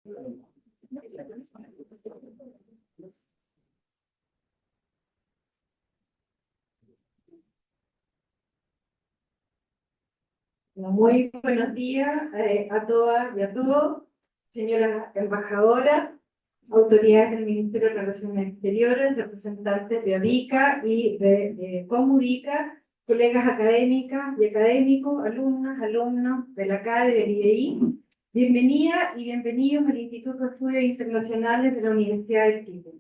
Muy buenos días a todas y a todos, señora embajadora, autoridades del Ministerio de Relaciones Exteriores, representantes de ADICA y de Comudica, colegas académicas y académicos, alumnas, alumnos de la CADE y del IEI. Bienvenida y bienvenidos al Instituto de Estudios Internacionales de la Universidad de Chile.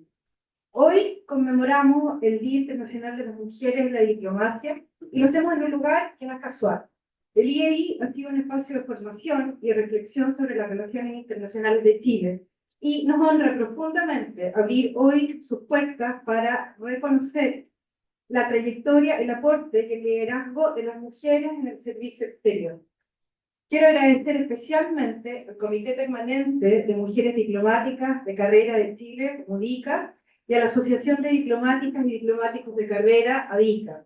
Hoy conmemoramos el Día Internacional de las Mujeres en la Diplomacia y lo hacemos en un lugar que no es casual. El IEI ha sido un espacio de formación y reflexión sobre las relaciones internacionales de Chile y nos honra profundamente abrir hoy sus puertas para reconocer la trayectoria, el aporte y el liderazgo de las mujeres en el servicio exterior. Quiero agradecer especialmente al Comité Permanente de Mujeres Diplomáticas de Carrera de Chile, COMUDICA, y a la Asociación de Diplomáticas y Diplomáticos de Carrera, ADICA,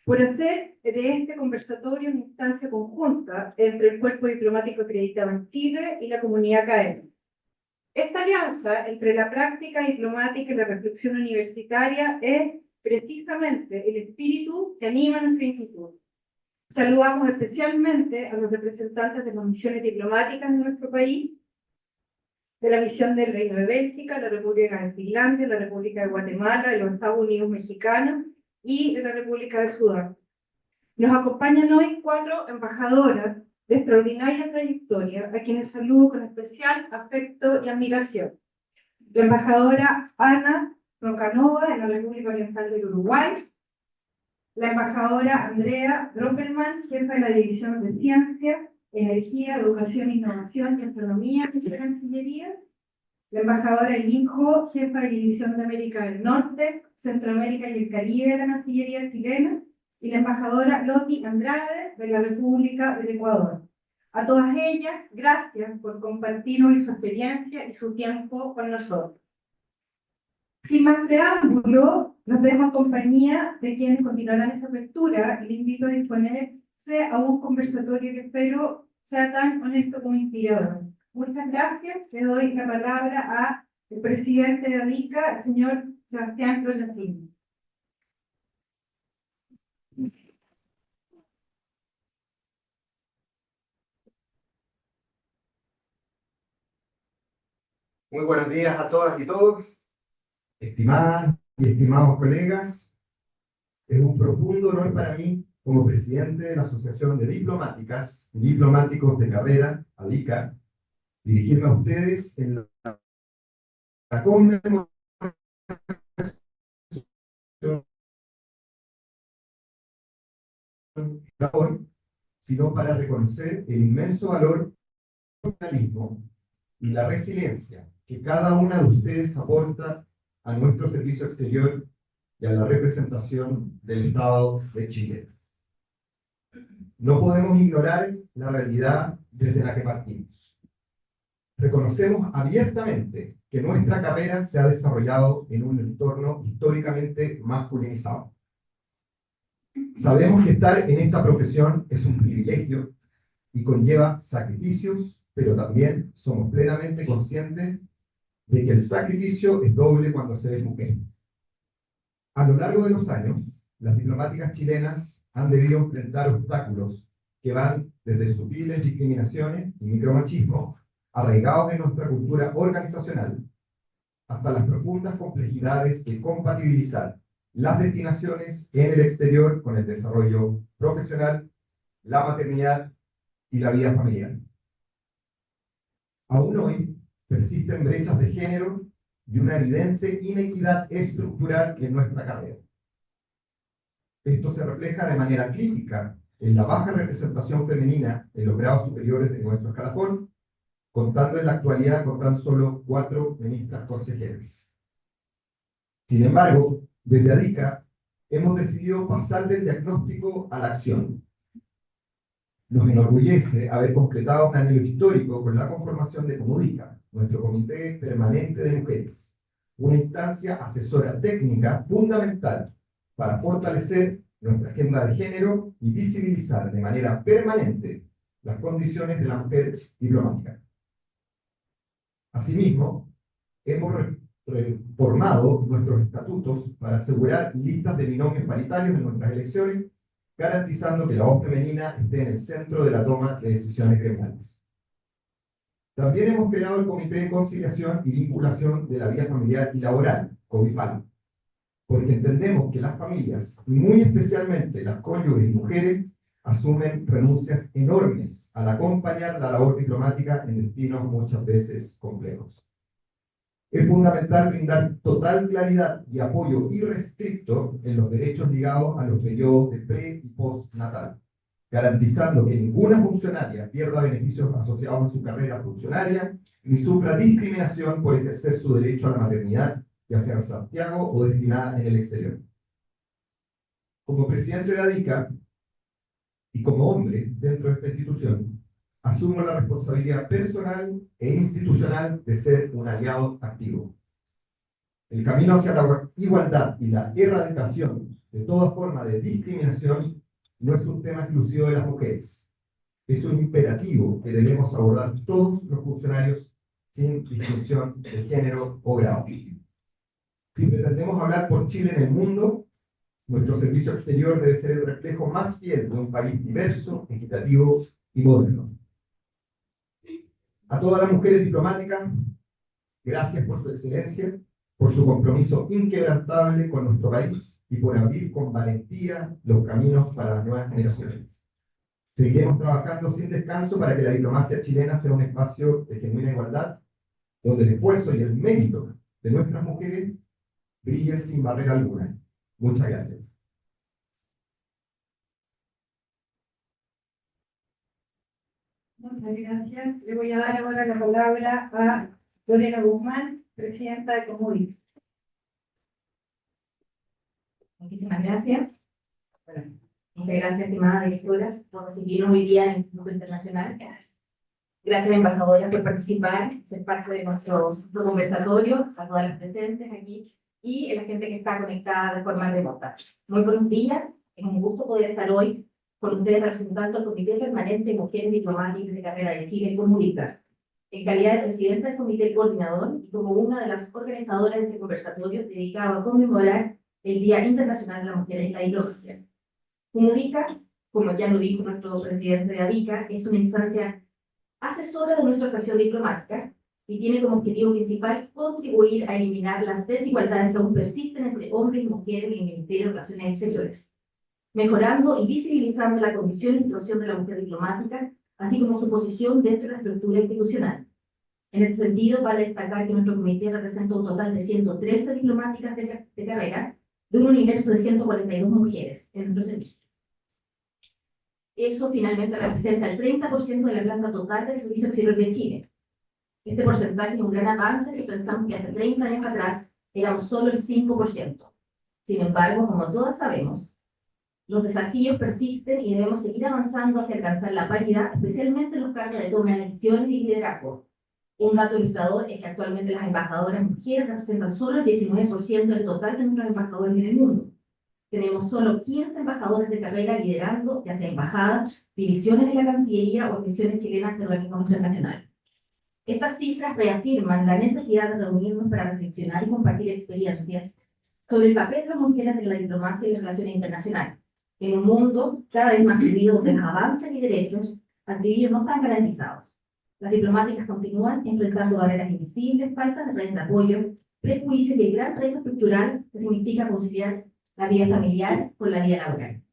por hacer de este conversatorio una instancia conjunta entre el cuerpo diplomático acreditado en Chile y la comunidad académica. Esta alianza entre la práctica diplomática y la reflexión universitaria es precisamente el espíritu que anima nuestro instituto. Saludamos especialmente a los representantes de las misiones diplomáticas de nuestro país, de la misión del Reino de Bélgica, la República de Finlandia, la República de Guatemala, de los Estados Unidos mexicanos y de la República de Sudán. Nos acompañan hoy 4 embajadoras de extraordinaria trayectoria, a quienes saludo con especial afecto y admiración. La embajadora Ana Rocanova, de la República Oriental del Uruguay, la embajadora Andrea Droppelman, jefa de la División de Ciencia, Energía, Educación, Innovación y Astronomía de la Cancillería, la embajadora Eileen Ho, jefa de la División de América del Norte, Centroamérica y el Caribe de la Cancillería chilena, y la embajadora Loti Andrade, de la República del Ecuador. A todas ellas, gracias por compartir hoy su experiencia y su tiempo con nosotros. Sin más preámbulo, los dejo en compañía de quienes continuarán esta apertura y les invito a disponerse a un conversatorio que espero sea tan honesto como inspirador. Muchas gracias. Le doy la palabra al presidente de ADICA, el señor Sebastián Lorenzini. Muy buenos días a todas y todos, estimadas y estimados colegas. Es un profundo honor para mí, como presidente de la Asociación de Diplomáticas y Diplomáticos de Carrera, ADICA, dirigirme a ustedes en la conmemoración, sino para reconocer el inmenso valor del profesionalismo y la resiliencia que cada una de ustedes aporta a nuestro servicio exterior y a la representación del Estado de Chile. No podemos ignorar la realidad desde la que partimos. Reconocemos abiertamente que nuestra carrera se ha desarrollado en un entorno históricamente masculinizado. Sabemos que estar en esta profesión es un privilegio y conlleva sacrificios, pero también somos plenamente conscientes de que el sacrificio es doble cuando se es mujer. A lo largo de los años, las diplomáticas chilenas han debido enfrentar obstáculos que van desde sutiles discriminaciones y micromachismo arraigados en nuestra cultura organizacional hasta las profundas complejidades de compatibilizar las destinaciones en el exterior con el desarrollo profesional, la maternidad y la vida familiar. Aún hoy persisten brechas de género y una evidente inequidad estructural en nuestra carrera. Esto se refleja de manera crítica en la baja representación femenina en los grados superiores de nuestro escalafón, contando en la actualidad con tan solo 4 ministras consejeras. Sin embargo, desde ADICA hemos decidido pasar del diagnóstico a la acción. Nos enorgullece haber completado un anhelo histórico con la conformación de Comudica, nuestro Comité Permanente de Mujeres, una instancia asesora técnica fundamental para fortalecer nuestra agenda de género y visibilizar de manera permanente las condiciones de la mujer diplomática. Asimismo, hemos reformado nuestros estatutos para asegurar listas de binomios paritarios en nuestras elecciones, garantizando que la voz femenina esté en el centro de la toma de decisiones gremiales. También hemos creado el Comité de Conciliación y Vinculación de la Vida Familiar y Laboral, COVIFAL, porque entendemos que las familias, y muy especialmente las cónyuges y mujeres, asumen renuncias enormes al acompañar la labor diplomática en destinos muchas veces complejos. Es fundamental brindar total claridad y apoyo irrestricto en los derechos ligados a los periodos de pre- y postnatal, garantizando que ninguna funcionaria pierda beneficios asociados a su carrera funcionaria ni sufra discriminación por ejercer su derecho a la maternidad, ya sea en Santiago o destinada en el exterior. Como presidente de ADICA y como hombre dentro de esta institución, asumo la responsabilidad personal e institucional de ser un aliado activo. El camino hacia la igualdad y la erradicación de toda forma de discriminación no es un tema exclusivo de las mujeres. Es un imperativo que debemos abordar todos los funcionarios sin distinción de género o grado. Si pretendemos hablar por Chile en el mundo, nuestro servicio exterior debe ser el reflejo más fiel de un país diverso, equitativo y moderno. A todas las mujeres diplomáticas, gracias por su excelencia, por su compromiso inquebrantable con nuestro país y por abrir con valentía los caminos para las nuevas generaciones. Seguiremos trabajando sin descanso para que la diplomacia chilena sea un espacio de genuina igualdad, donde el esfuerzo y el mérito de nuestras mujeres brillen sin barrera alguna. Muchas gracias. Muchas gracias. Le voy a dar ahora la palabra a Lorena Guzmán, presidenta de Comudi. Muchísimas gracias. Bueno, muchas gracias, estimada directora, por recibirnos hoy día en el Instituto Internacional. Gracias, embajadora, por participar, ser parte de nuestro conversatorio, a todas las presentes aquí y a la gente que está conectada de forma remota. Muy buenos días, es un gusto poder estar hoy con ustedes representando al Comité Permanente de Mujeres Diplomáticas de Carrera de Chile, Comudica, en calidad de presidenta del Comité Coordinador y como una de las organizadoras de este conversatorio dedicado a conmemorar el Día Internacional de la Mujer en la Diplomacia. Comudica, como ya lo dijo nuestro presidente de ADICA, es una instancia asesora de nuestra asociación diplomática y tiene como objetivo principal contribuir a eliminar las desigualdades que aún persisten entre hombres y mujeres en el Ministerio de Relaciones Exteriores, mejorando y visibilizando la condición y situación de la mujer diplomática, así como su posición dentro de la estructura institucional. En este sentido, vale destacar que nuestro comité representa un total de 113 diplomáticas de carrera, de un universo de 142 mujeres en nuestro servicio. Eso finalmente representa el 30% de la planta total del Servicio Exterior de Chile. Este porcentaje es un gran avance si pensamos que hace 30 años atrás éramos solo el 5%. Sin embargo, como todas sabemos, los desafíos persisten y debemos seguir avanzando hacia alcanzar la paridad, especialmente en los cargos de toma de decisiones y liderazgo. Un dato ilustrador es que actualmente las embajadoras mujeres representan solo el 19% del total de nuestros embajadores en el mundo. Tenemos solo 15 embajadores de carrera liderando, ya sea embajadas, divisiones de la Cancillería o misiones chilenas de organismos internacionales. Estas cifras reafirman la necesidad de reunirnos para reflexionar y compartir experiencias sobre el papel de las mujeres en la diplomacia y las relaciones internacionales, en un mundo cada vez más fluido donde los avances y derechos adquiridos no están garantizados. Las diplomáticas continúan enfrentando barreras invisibles, falta de redes de apoyo, prejuicios y el gran reto estructural que significa conciliar la vida familiar con la vida laboral.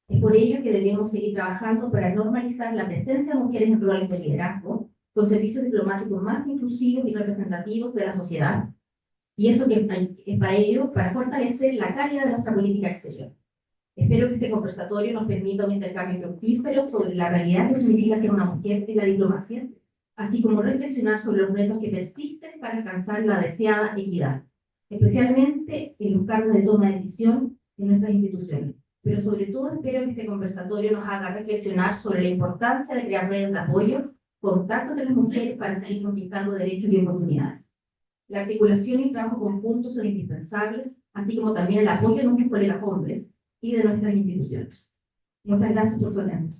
Es por ello que debemos seguir trabajando para normalizar la presencia de mujeres en roles de liderazgo, con servicios diplomáticos más inclusivos y representativos de la sociedad, y eso que es para ello, para fortalecer la calidad de nuestra política exterior. Espero que este conversatorio nos permita un intercambio fructífero sobre la realidad que significa ser una mujer en la diplomacia, así como reflexionar sobre los retos que persisten para alcanzar la deseada equidad, especialmente en los cargos de toma de decisión en nuestras instituciones. Pero sobre todo espero que este conversatorio nos haga reflexionar sobre la importancia de crear redes de apoyo, contacto entre las mujeres para seguir conquistando derechos y oportunidades. La articulación y el trabajo conjunto son indispensables, así como también el apoyo de nuestros colegas hombres y de nuestras instituciones. Muchas gracias por su atención.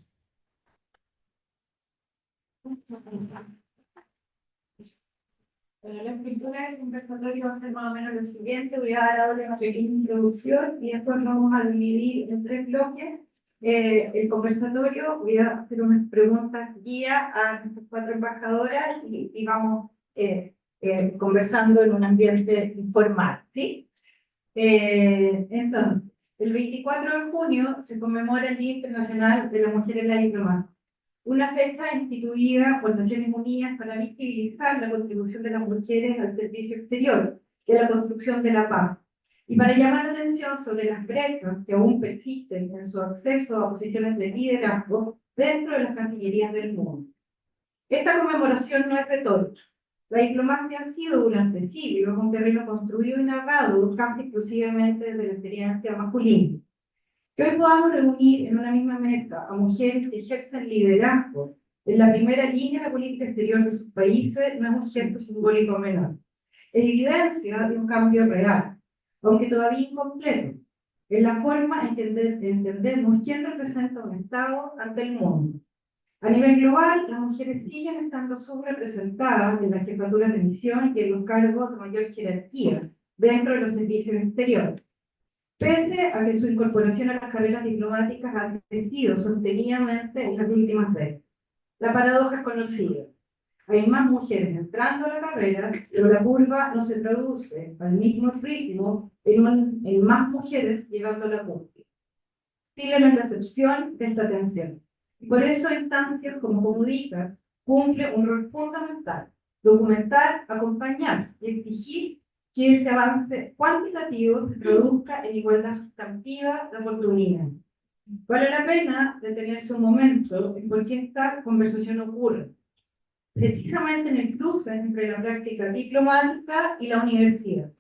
Bueno, la estructura del conversatorio va a ser más o menos lo siguiente. Voy a dar ahora una pequeña introducción y después vamos a dividir en 3 bloques. El conversatorio, voy a hacer unas preguntas guía a nuestras 4 embajadoras y vamos conversando en un ambiente informal, ¿sí? Entonces, el 24 de junio se conmemora el Día Internacional de la Mujer en la Diplomacia, una fecha instituida por Naciones Unidas para visibilizar la contribución de las mujeres al servicio exterior y a la construcción de la paz, y para llamar la atención sobre las brechas que aún persisten en su acceso a posiciones de liderazgo dentro de las cancillerías del mundo. Esta conmemoración no es retórica. La diplomacia ha sido durante siglos un terreno construido y narrado casi exclusivamente desde la experiencia masculina. Que hoy podamos reunir en una misma mesa a mujeres que ejercen liderazgo en la primera línea de la política exterior de sus países no es un gesto simbólico menor. Es evidencia de un cambio real, aunque todavía incompleto, en la forma en que entendemos quién representa un Estado ante el mundo. A nivel global, las mujeres siguen estando subrepresentadas en las jefaturas de misión y en los cargos de mayor jerarquía dentro de los servicios exteriores, pese a que su incorporación a las carreras diplomáticas ha crecido sostenidamente en las últimas décadas. La paradoja es conocida. Hay más mujeres entrando a la carrera, pero la curva no se traduce al mismo ritmo en más mujeres llegando a la cúspide. Chile no es la excepción de esta tensión. Y por eso instancias como Comunicas cumplen un rol fundamental: documentar, acompañar y exigir que ese avance cuantitativo se produzca en igualdad sustantiva de oportunidades. Vale la pena detenerse un momento en por qué esta conversación ocurre. Precisamente en el cruce entre la práctica diplomática y la universidad.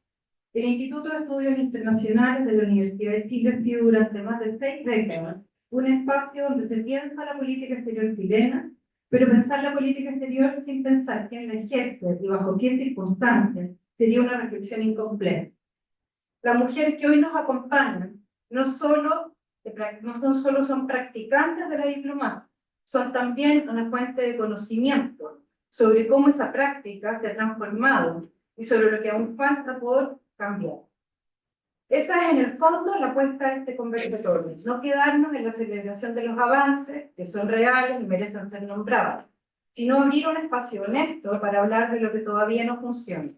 El Instituto de Estudios Internacionales de la Universidad de Chile ha sido durante más de 6 décadas un espacio donde se piensa la política exterior chilena, pero pensar la política exterior sin pensar quién la ejerce y bajo qué circunstancias sería una reflexión incompleta. Las mujeres que hoy nos acompañan no solo son practicantes de la diplomacia, son también una fuente de conocimiento sobre cómo esa práctica se ha transformado y sobre lo que aún falta por cambiar. Esa es en el fondo la apuesta de este conversatorio, no quedarnos en la celebración de los avances, que son reales y merecen ser nombrados, sino abrir un espacio honesto para hablar de lo que todavía no funciona,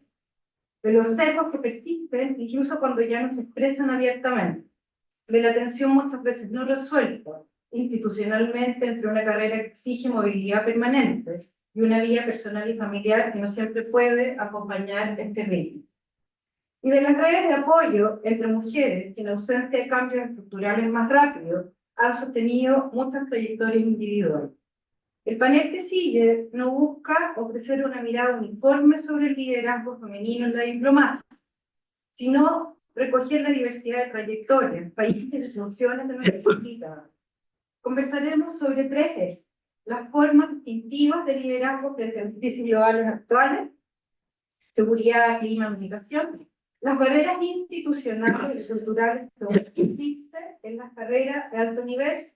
de los sesgos que persisten incluso cuando ya no se expresan abiertamente, de la tensión muchas veces no resuelta institucionalmente entre una carrera que exige movilidad permanente y una vida personal y familiar que no siempre puede acompañar este ritmo. Y de las redes de apoyo entre mujeres que en ausencia de cambios estructurales más rápidos han sostenido muchas trayectorias individuales. El panel que sigue no busca ofrecer una mirada uniforme sobre el liderazgo femenino en la diplomacia, sino recoger la diversidad de trayectorias, países y funciones de nuestra política. Conversaremos sobre 3 ejes: las formas distintivas de liderazgo frente a las crisis globales actuales, seguridad, clima, comunicación, las barreras institucionales y estructurales que existen en las carreras de alto nivel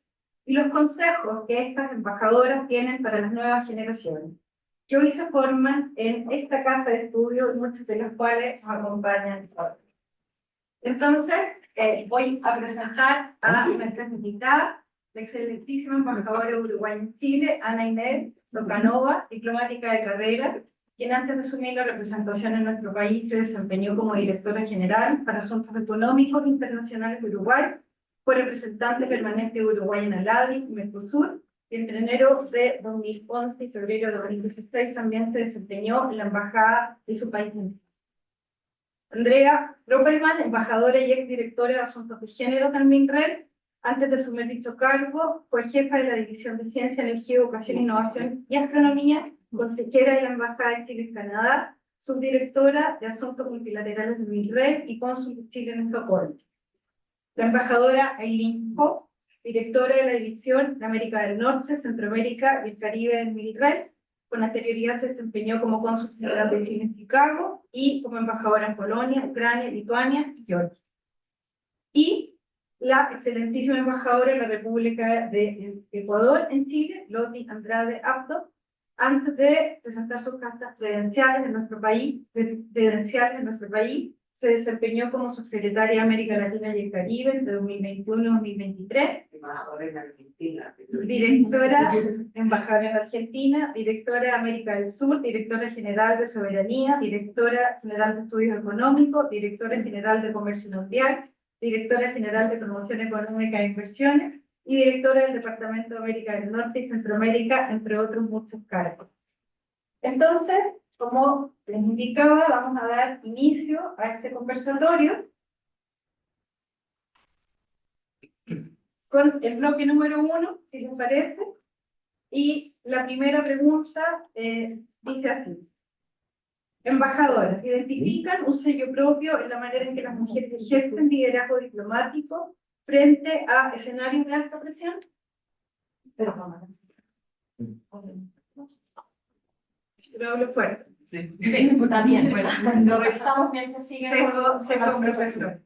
y los consejos que estas embajadoras tienen para las nuevas generaciones, que hoy se forman en esta casa de estudio, muchos de los cuales nos acompañan hoy. Entonces, voy a presentar a nuestra invitada, la excelentísima embajadora de Uruguay en Chile, Ana Inés Locanova, diplomática de carrera, quien antes de asumir la representación en nuestro país se desempeñó como directora general para asuntos económicos internacionales de Uruguay, fue representante permanente de Uruguay en ALADI y Mercosur, y entre enero de 2011 y febrero de 2016 también se desempeñó en la embajada de su país. Andrea Roperman, embajadora y exdirectora de Asuntos de Género del MINRED, antes de asumir dicho cargo, fue jefa de la División de Ciencia, Energía, Educación, Innovación y Astronomía, consejera de la Embajada de Chile en Canadá, subdirectora de Asuntos Multilaterales de MINRED y cónsul de Chile en Estocolmo. La embajadora Eileen Ho, directora de la División de América del Norte, Centroamérica y el Caribe en MINRED, con anterioridad se desempeñó como cónsul general de Chile en Chicago y como embajadora en Polonia, Ucrania, Lituania y Georgia. Y la excelentísima embajadora de la República de Ecuador en Chile, Loti Andrade Abdo, Antes de presentar sus cartas credenciales en nuestro país, se desempeñó como subsecretaria de América Latina y el Caribe entre 2021 y 2023. Directora, embajadora en Argentina, directora de América del Sur, directora general de Soberanía, directora general de Estudios Económicos, directora general de Comercio Mundial, directora general de Promoción Económica e Inversiones y directora del Departamento de América del Norte y Centroamérica, entre otros muchos cargos. Entonces, como les indicaba, vamos a dar inicio a este conversatorio con el bloque número 1, si les parece, y la primera pregunta dice así. Embajadoras, ¿identifican un sello propio en la manera en que las mujeres ejercen liderazgo diplomático frente a escenarios de alta presión? Pero hablo fuerte. Sí, también, bueno, lo revisamos mientras sigue. Tengo profesor.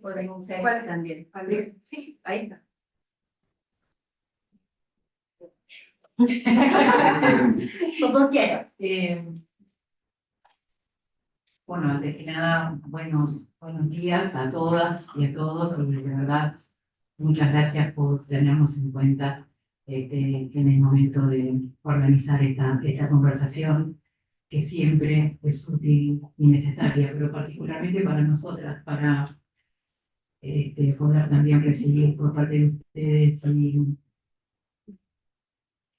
Podemos usar ¿Cuál? también. Sí, ahí está. Como quiero. Bueno, antes que nada, buenos días a todas y a todos, y de verdad, muchas gracias por tenernos en cuenta en el momento de organizar esta conversación, que siempre es útil y necesaria, pero particularmente para nosotras, para poder también recibir por parte de ustedes. Y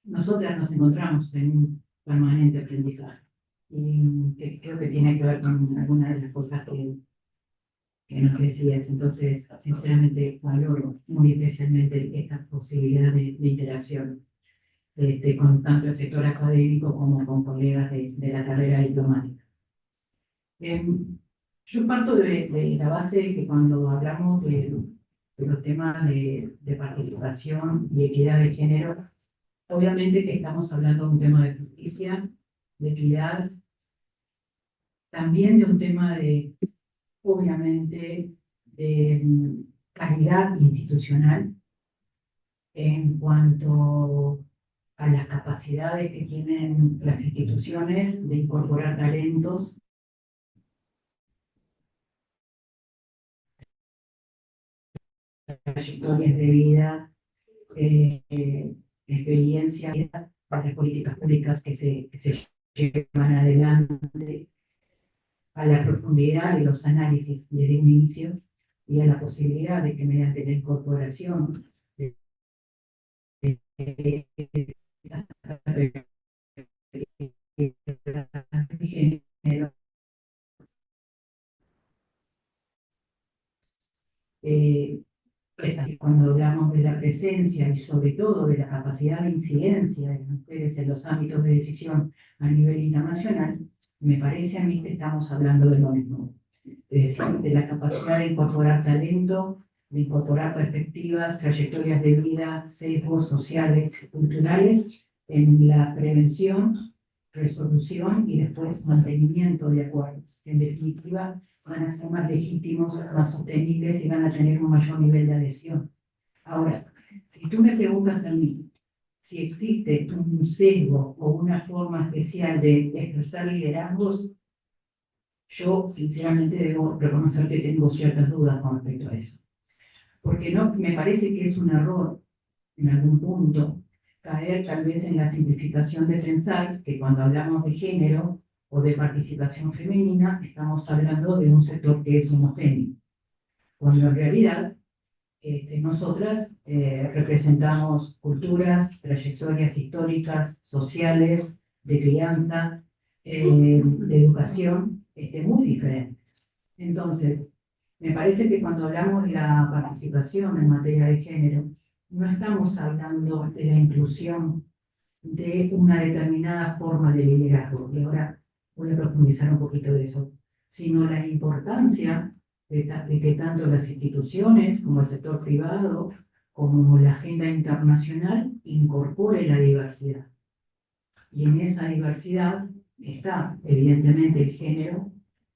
nosotras nos encontramos en un permanente aprendizaje, y que creo que tiene que ver con algunas de las cosas que nos decías. Entonces, sinceramente, valoro muy especialmente esta posibilidad de interacción con tanto el sector académico como con colegas de la carrera diplomática. Yo parto de la base de que cuando hablamos de los temas de participación y equidad de género, obviamente que estamos hablando de un tema de justicia, de equidad, también de un tema obviamente, de calidad institucional en cuanto a las capacidades que tienen las instituciones de incorporar talentos, trayectorias de vida, experiencia, para las políticas públicas que se llevan adelante, a la profundidad de los análisis desde un inicio y a la posibilidad de que mediante la incorporación de género, cuando hablamos de la presencia y sobre todo de la capacidad de incidencia de las mujeres en los ámbitos de decisión a nivel internacional, me parece a mí que estamos hablando de lo mismo. Es decir, de la capacidad de incorporar talento, de incorporar perspectivas, trayectorias de vida, sesgos sociales, culturales, en la prevención, resolución y después mantenimiento de acuerdos. En definitiva, van a ser más legítimos, más sostenibles y van a tener un mayor nivel de adhesión. Ahora, si tú me preguntas a mí si existe un sesgo o una forma especial de expresar liderazgos, yo sinceramente debo reconocer que tengo ciertas dudas con respecto a eso. Porque no, me parece que es un error, en algún punto, caer tal vez en la simplificación de pensar que cuando hablamos de género o de participación femenina, estamos hablando de un sector que es homogéneo. Cuando en realidad nosotras representamos culturas, trayectorias históricas, sociales, de crianza, de educación, muy diferentes. Entonces, me parece que cuando hablamos de la participación en materia de género, no estamos hablando de la inclusión de una determinada forma de liderazgo, y ahora voy a profundizar un poquito de eso, sino la importancia de que tanto las instituciones como el sector privado, como la agenda internacional, incorpore la diversidad. Y en esa diversidad está, evidentemente, el género,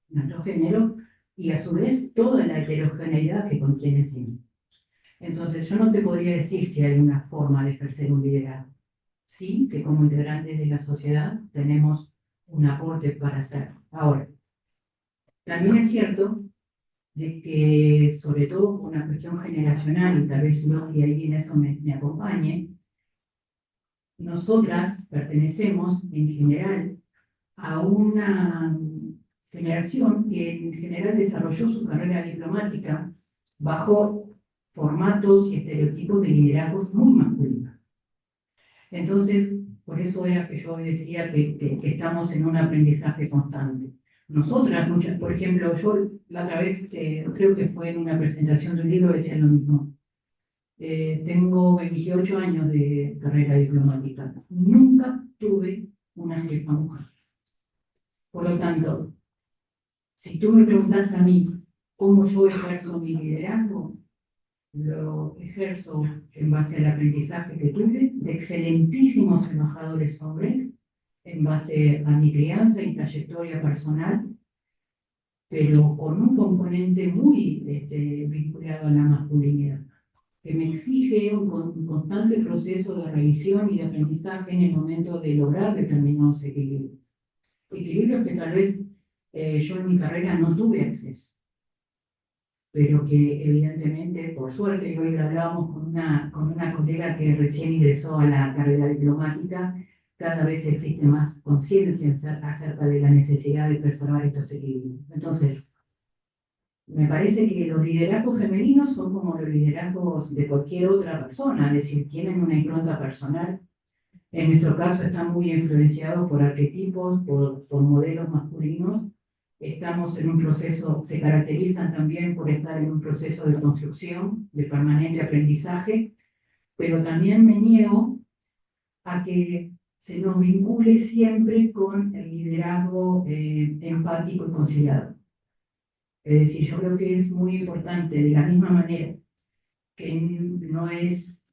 nuestro género, y a su vez toda la heterogeneidad que contiene sí. Entonces, yo no te podría decir si hay una forma de ejercer un liderazgo. Sí, que como integrantes de la sociedad tenemos un aporte para hacer. Ahora, también es cierto de que, sobre todo por una cuestión generacional, y tal vez Loki ahí en eso me acompañe, nosotras pertenecemos en general a una generación que en general desarrolló su carrera diplomática bajo formatos y estereotipos de liderazgos muy masculinos. Entonces, por eso era que yo decía que estamos en un aprendizaje constante. Nosotras, muchas, por ejemplo, yo la otra vez, creo que fue en una presentación de un libro, decía lo mismo. Tengo 28 años de carrera diplomática. Nunca tuve una jefa mujer. Por lo tanto, si tú me preguntas a mí cómo yo ejerzo mi liderazgo, lo ejerzo en base al aprendizaje que tuve de excelentísimos embajadores hombres, en base a mi crianza y trayectoria personal, pero con un componente muy vinculado a la masculinidad, que me exige un constante proceso de revisión y de aprendizaje en el momento de lograr determinados equilibrios. Equilibrios que tal vez yo en mi carrera no tuve acceso, pero que evidentemente, por suerte, y hoy lo hablábamos con una colega que recién ingresó a la carrera diplomática, cada vez existe más conciencia acerca de la necesidad de preservar estos equilibrios. Entonces, me parece que los liderazgos femeninos son como los liderazgos de cualquier otra persona, es decir, tienen una impronta personal. En nuestro caso están muy influenciados por arquetipos, por modelos masculinos. Estamos en un proceso, se caracterizan también por estar en un proceso de construcción, de permanente aprendizaje, pero también me niego a que se nos vincule siempre con el liderazgo empático y conciliador. Es decir, yo creo que es muy importante, de la misma manera que no es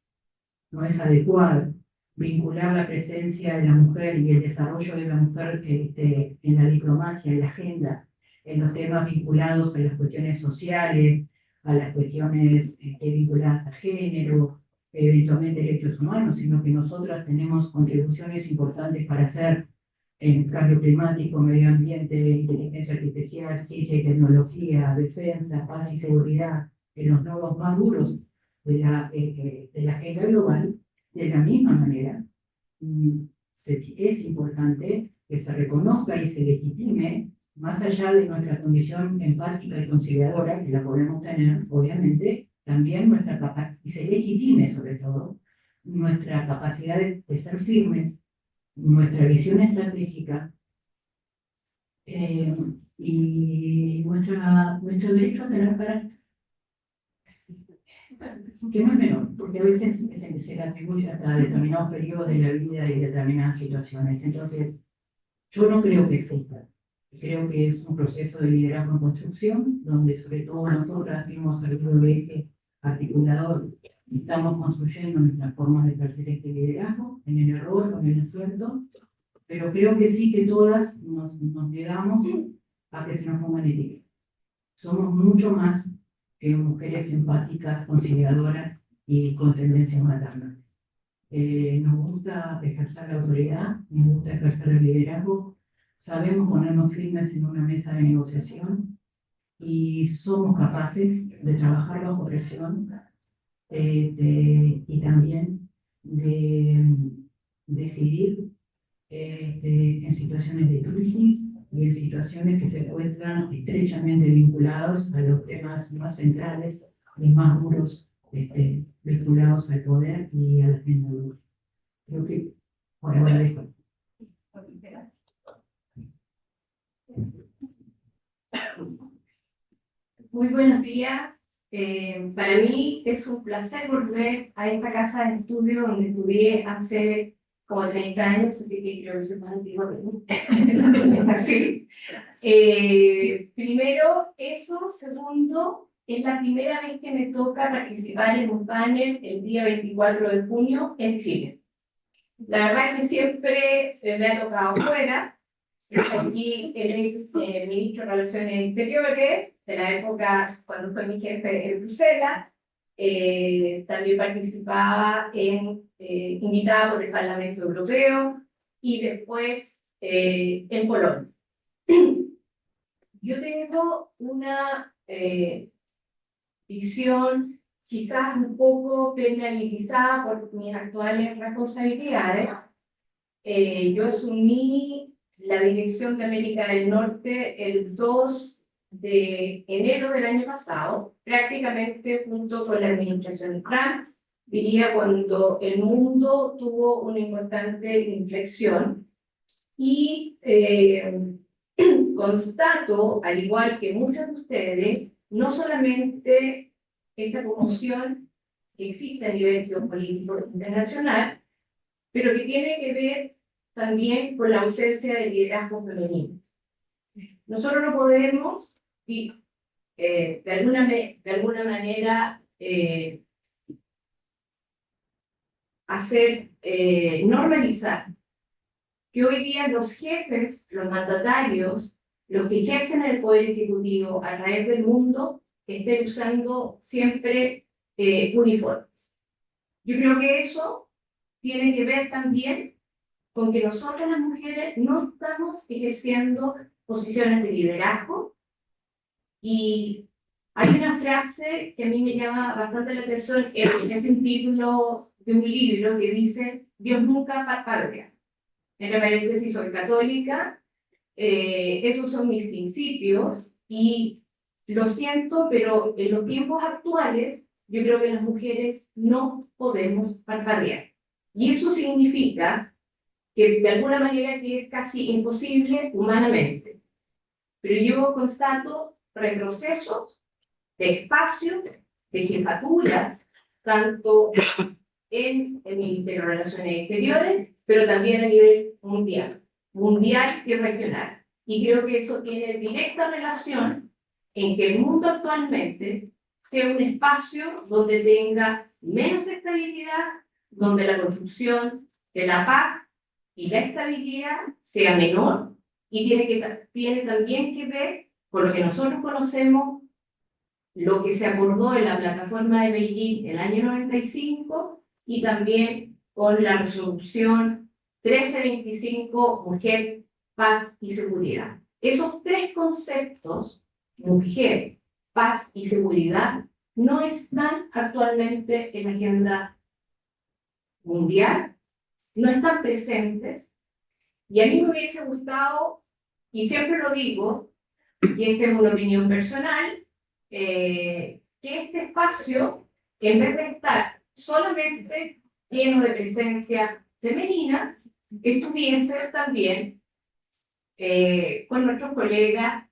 adecuado vincular la presencia de la mujer y el desarrollo de la mujer en la diplomacia, en la agenda, en los temas vinculados a las cuestiones sociales, a las cuestiones vinculadas a género, eventualmente derechos humanos, sino que nosotras tenemos contribuciones importantes para hacer en cambio climático, medio ambiente, inteligencia artificial, ciencia y tecnología, defensa, paz y seguridad, en los nodos más duros de la agenda global. De la misma manera, es importante que se reconozca y se legitime, más allá de nuestra condición empática y conciliadora, que la podemos tener, obviamente, también nuestra capacidad, y se legitime sobre todo, nuestra capacidad de ser firmes, nuestra visión estratégica y nuestro derecho a tener carácter, que no es menor, porque a veces se le atribuye hasta determinados periodos de la vida y determinadas situaciones. Entonces, yo no creo que exista. Creo que es un proceso de liderazgo en construcción, donde sobre todo nosotras fuimos el eje articulador y estamos construyendo nuestras formas de ejercer este liderazgo, en el error, con el acierto, pero creo que sí que todas nos negamos a que se nos pongan etiquetas. Somos mucho más que mujeres empáticas, conciliadoras y con tendencias maternales. Nos gusta ejercer la autoridad, nos gusta ejercer el liderazgo, sabemos ponernos firmes en una mesa de negociación y somos capaces de trabajar bajo presión y también de decidir en situaciones de crisis y en situaciones que se encuentran estrechamente vinculados a los temas más centrales y más duros vinculados al poder y a la agenda global. Creo que por ahora dejo. Muy buenos días. Para mí es un placer volver a esta casa de estudio donde estudié hace como 30 años, así que creo que soy más antigua que así. Primero, eso. Segundo, es la primera vez que me toca participar en un panel el día 24 de junio en Chile. La verdad es que siempre se me ha tocado fuera. Aquí el ministro de Relaciones Exteriores, de la época cuando fue mi jefe en Bruselas, también participaba invitada por el Parlamento Europeo y después en Polonia. Yo tengo una visión quizás un poco penalizada por mis actuales responsabilidades. Yo asumí la dirección de América del Norte el 2 de enero del año pasado, prácticamente junto con la administración Trump, diría cuando el mundo tuvo una importante inflexión. Y constato, al igual que muchos de ustedes, no solamente esta conmoción que existe a nivel geopolítico internacional, pero que tiene que ver también con la ausencia de liderazgo femenino. Nosotros no podemos, de alguna manera, normalizar que hoy día los jefes, los mandatarios, los que ejercen el poder ejecutivo a través del mundo, estén usando siempre uniformes. Yo creo que eso tiene que ver también con que nosotras las mujeres no estamos ejerciendo posiciones de liderazgo. Y hay una frase que a mí me llama bastante la atención, es un título de un libro que dice: Dios nunca parpadea. En paréntesis, soy católica, esos son mis principios y lo siento, pero en los tiempos actuales yo creo que las mujeres no podemos parpadear. Y eso significa que de alguna manera que es casi imposible humanamente. Pero yo constato retrocesos de espacios, de jefaturas, tanto en el Ministerio de Relaciones Exteriores, pero también a nivel mundial y regional. Y creo que eso tiene directa relación en que el mundo actualmente sea un espacio donde tenga menos estabilidad, donde la construcción de la paz y la estabilidad sea menor, y tiene también que ver con lo que nosotros conocemos, lo que se acordó en la plataforma de Beijing en el año 95, y también con la resolución 1325, mujer, paz y seguridad. Esos tres conceptos, mujer, paz y seguridad, no están actualmente en la agenda mundial, no están presentes, y a mí me hubiese gustado, y siempre lo digo, y esta es una opinión personal, que este espacio, en vez de estar solamente lleno de presencia femenina, estuviese también con nuestros colegas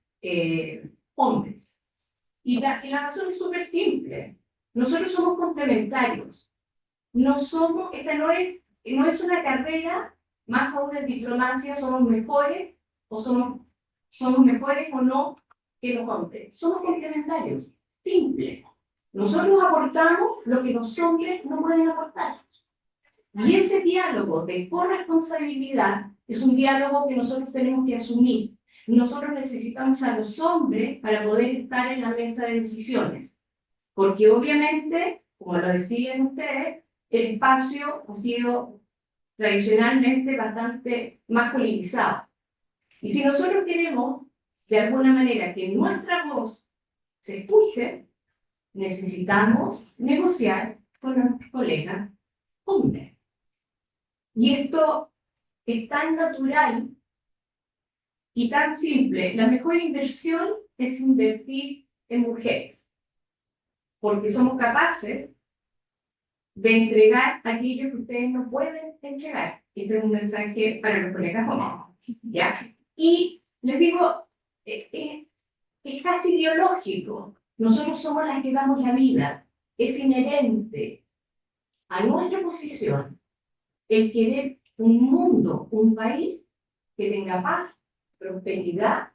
hombres. Y la razón es súper simple. Nosotros somos complementarios. Esta no es una carrera, más aún en diplomacia, somos mejores o no que los hombres. Somos complementarios. Simple. Nosotros aportamos lo que los hombres no pueden aportar. Y ese diálogo de corresponsabilidad es un diálogo que nosotros tenemos que asumir. Nosotros necesitamos a los hombres para poder estar en la mesa de decisiones. Porque obviamente, como lo decían ustedes, el espacio ha sido tradicionalmente bastante masculinizado. Y si nosotros queremos, de alguna manera, que nuestra voz se escuche, necesitamos negociar con nuestros colegas hombres. Y esto es tan natural y tan simple. La mejor inversión es invertir en mujeres, porque somos capaces de entregar aquello que ustedes no pueden entregar. Este es un mensaje para los colegas hombres, ¿ya? Y les digo, es casi biológico. Nosotros somos las que damos la vida. Es inherente a nuestra posición el querer un mundo, un país que tenga paz, prosperidad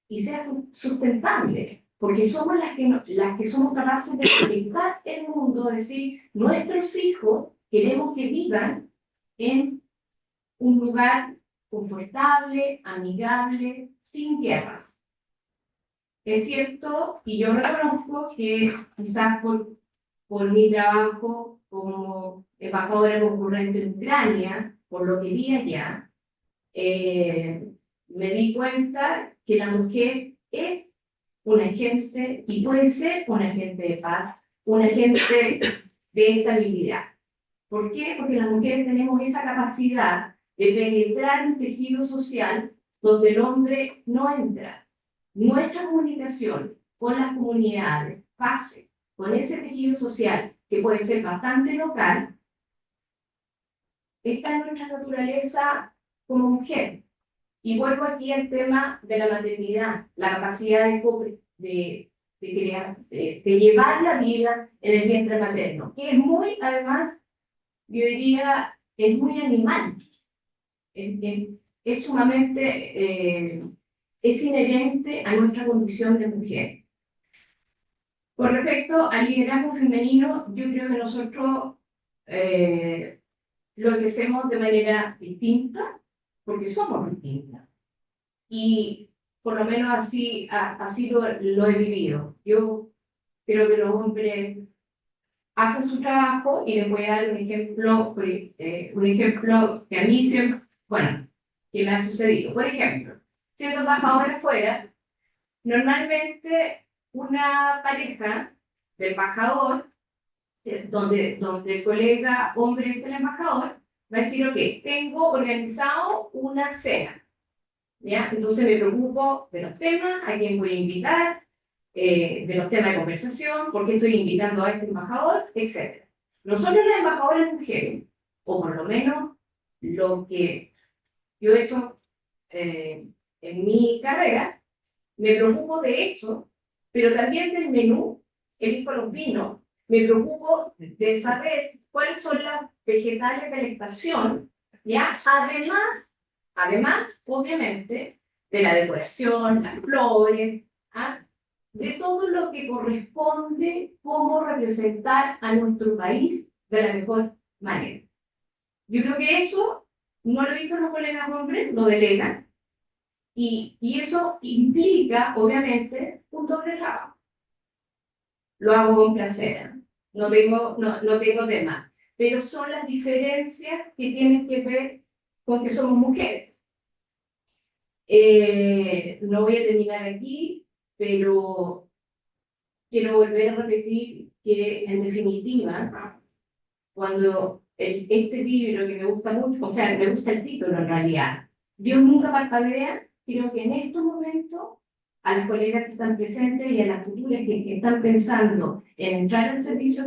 y sea sustentable, porque somos las que somos capaces de conectar el mundo, es decir, nuestros hijos queremos que vivan en un lugar confortable, amigable, sin guerras. Es cierto, y yo reconozco que quizás por por mi trabajo como embajadora concurrente en Ucrania, por lo que vi allá, me di cuenta que la mujer es un agente y puede ser un agente de paz, un agente de estabilidad. ¿Por qué? Porque las mujeres tenemos esa capacidad de penetrar un tejido social donde el hombre no entra. Nuestra comunicación con las comunidades, pase con ese tejido social, que puede ser bastante local, está en nuestra naturaleza como mujer. Y vuelvo aquí al tema de la maternidad, la capacidad de crear, de llevar la vida en el vientre materno, que es muy, además, yo diría, es muy animal. Es sumamente, es inherente a nuestra condición de mujer. Con respecto al liderazgo femenino, yo creo que nosotros lo hacemos de manera distinta, porque somos distintas. Y por lo menos así lo he vivido. Yo creo que los hombres hacen su trabajo y les voy a dar un ejemplo que a mí siempre, bueno, que me ha sucedido. Por ejemplo, siendo embajadora afuera, normalmente una pareja de embajador, donde el colega hombre es el embajador, va a decir, ok, tengo organizado una cena, ¿ya? Entonces me preocupo de los temas, a quién voy a invitar, de los temas de conversación, por qué estoy invitando a este embajador, etc. Nosotros las embajadoras mujeres, o por lo menos lo que yo he hecho en mi carrera, me preocupo de eso, pero también del menú, elijo los vinos, me preocupo de saber cuáles son las vegetales de la estación, ¿ya? Además, obviamente, de la decoración, las flores, ¿ah? De todo lo que corresponde cómo representar a nuestro país de la mejor manera. Yo creo que eso no lo he visto los colegas hombres, lo delegan, y eso implica, obviamente, un doble trabajo. Lo hago con placer, no tengo tema, pero son las diferencias que tienen que ver con que somos mujeres. No voy a terminar aquí, pero quiero volver a repetir que, en definitiva, cuando este libro que me gusta mucho, o sea, me gusta el título en realidad, Dios nunca parpadea, creo que en estos momentos, a las colegas que están presentes y a las futuras que están pensando en entrar al servicio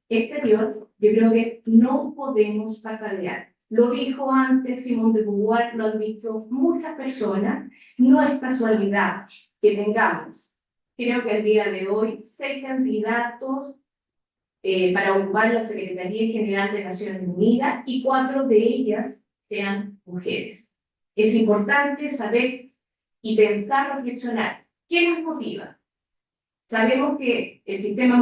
exterior, yo creo que no podemos parpadear. Lo dijo antes Simone de Beauvoir, lo han dicho muchas personas, no es casualidad que tengamos, creo que al día de hoy, 6 candidatos para ocupar la Secretaría General de Naciones Unidas y 4 de ellas sean mujeres. Es importante saber y pensar, reflexionar. ¿Qué nos motiva? Sabemos que el sistema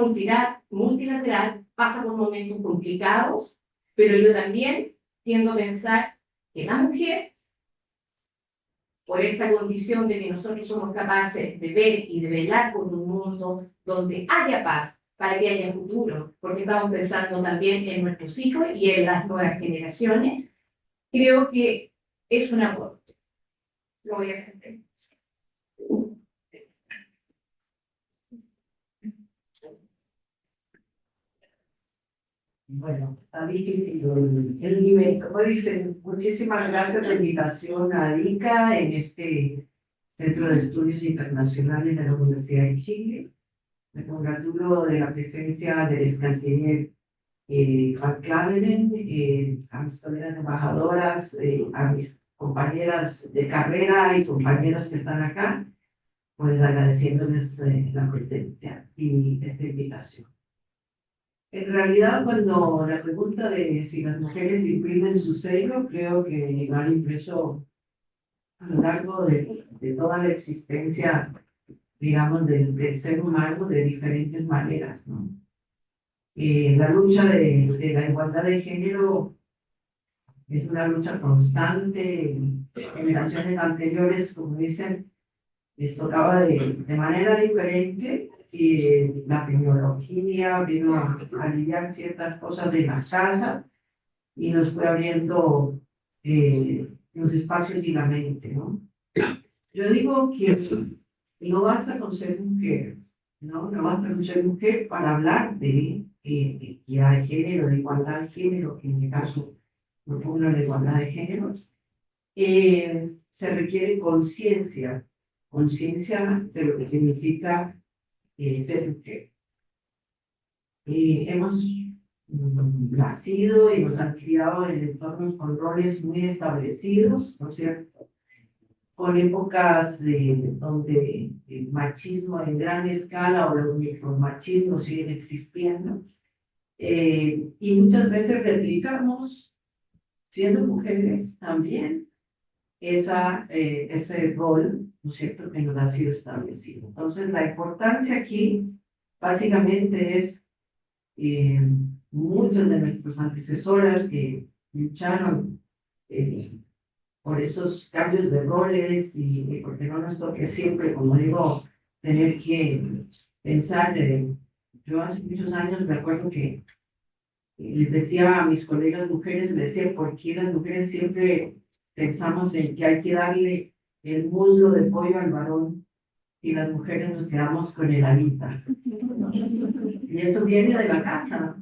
multilateral pasa por momentos complicados, pero yo también tiendo a pensar que la mujer, por esta condición de que nosotros somos capaces de ver y de velar por un mundo donde haya paz, para que haya futuro, porque estamos pensando también en nuestros hijos y en las nuevas generaciones, creo que es un aporte. Lo voy a hacer. Bueno, está difícil el nivel, como dicen, muchísimas gracias por la invitación a ADICA en este Centro de Estudios Internacionales de la Universidad de Chile. Me congratulo de la presencia del ex canciller Van Claveren, a mis colegas embajadoras, a mis compañeras de carrera y compañeros que están acá, pues agradeciéndoles la presencia y esta invitación. En realidad, cuando la pregunta de si las mujeres imprimen su sello, creo que lo han impreso a lo largo de toda la existencia, digamos, del ser humano de diferentes maneras, ¿no? La lucha de la igualdad de género es una lucha constante. En generaciones anteriores, como dicen, les tocaba de manera diferente, la tecnología vino a aliviar ciertas cosas de la casa y nos fue abriendo los espacios y la mente, ¿no? Yo digo que no basta con ser mujer, ¿no? No basta con ser mujer para hablar de equidad de género, de igualdad de género, que en mi caso no fue una igualdad de género. Se requiere conciencia de lo que significa ser mujer. Hemos nacido y nos han criado en entornos con roles muy establecidos, ¿no es cierto? Con épocas donde el machismo en gran escala o los micromachismos siguen existiendo. Y muchas veces replicamos, siendo mujeres también, ese rol, ¿no es cierto?, que nos ha sido establecido. Entonces, la importancia aquí, básicamente, es muchas de nuestras antecesoras que lucharon por esos cambios de roles y porque no nos toque siempre, como digo, tener que pensar. Yo hace muchos años me acuerdo que les decía a mis colegas mujeres, les decía, ¿por qué las mujeres siempre pensamos en que hay que darle el muslo de pollo al varón y las mujeres nos quedamos con el alita? Y eso viene de la casa,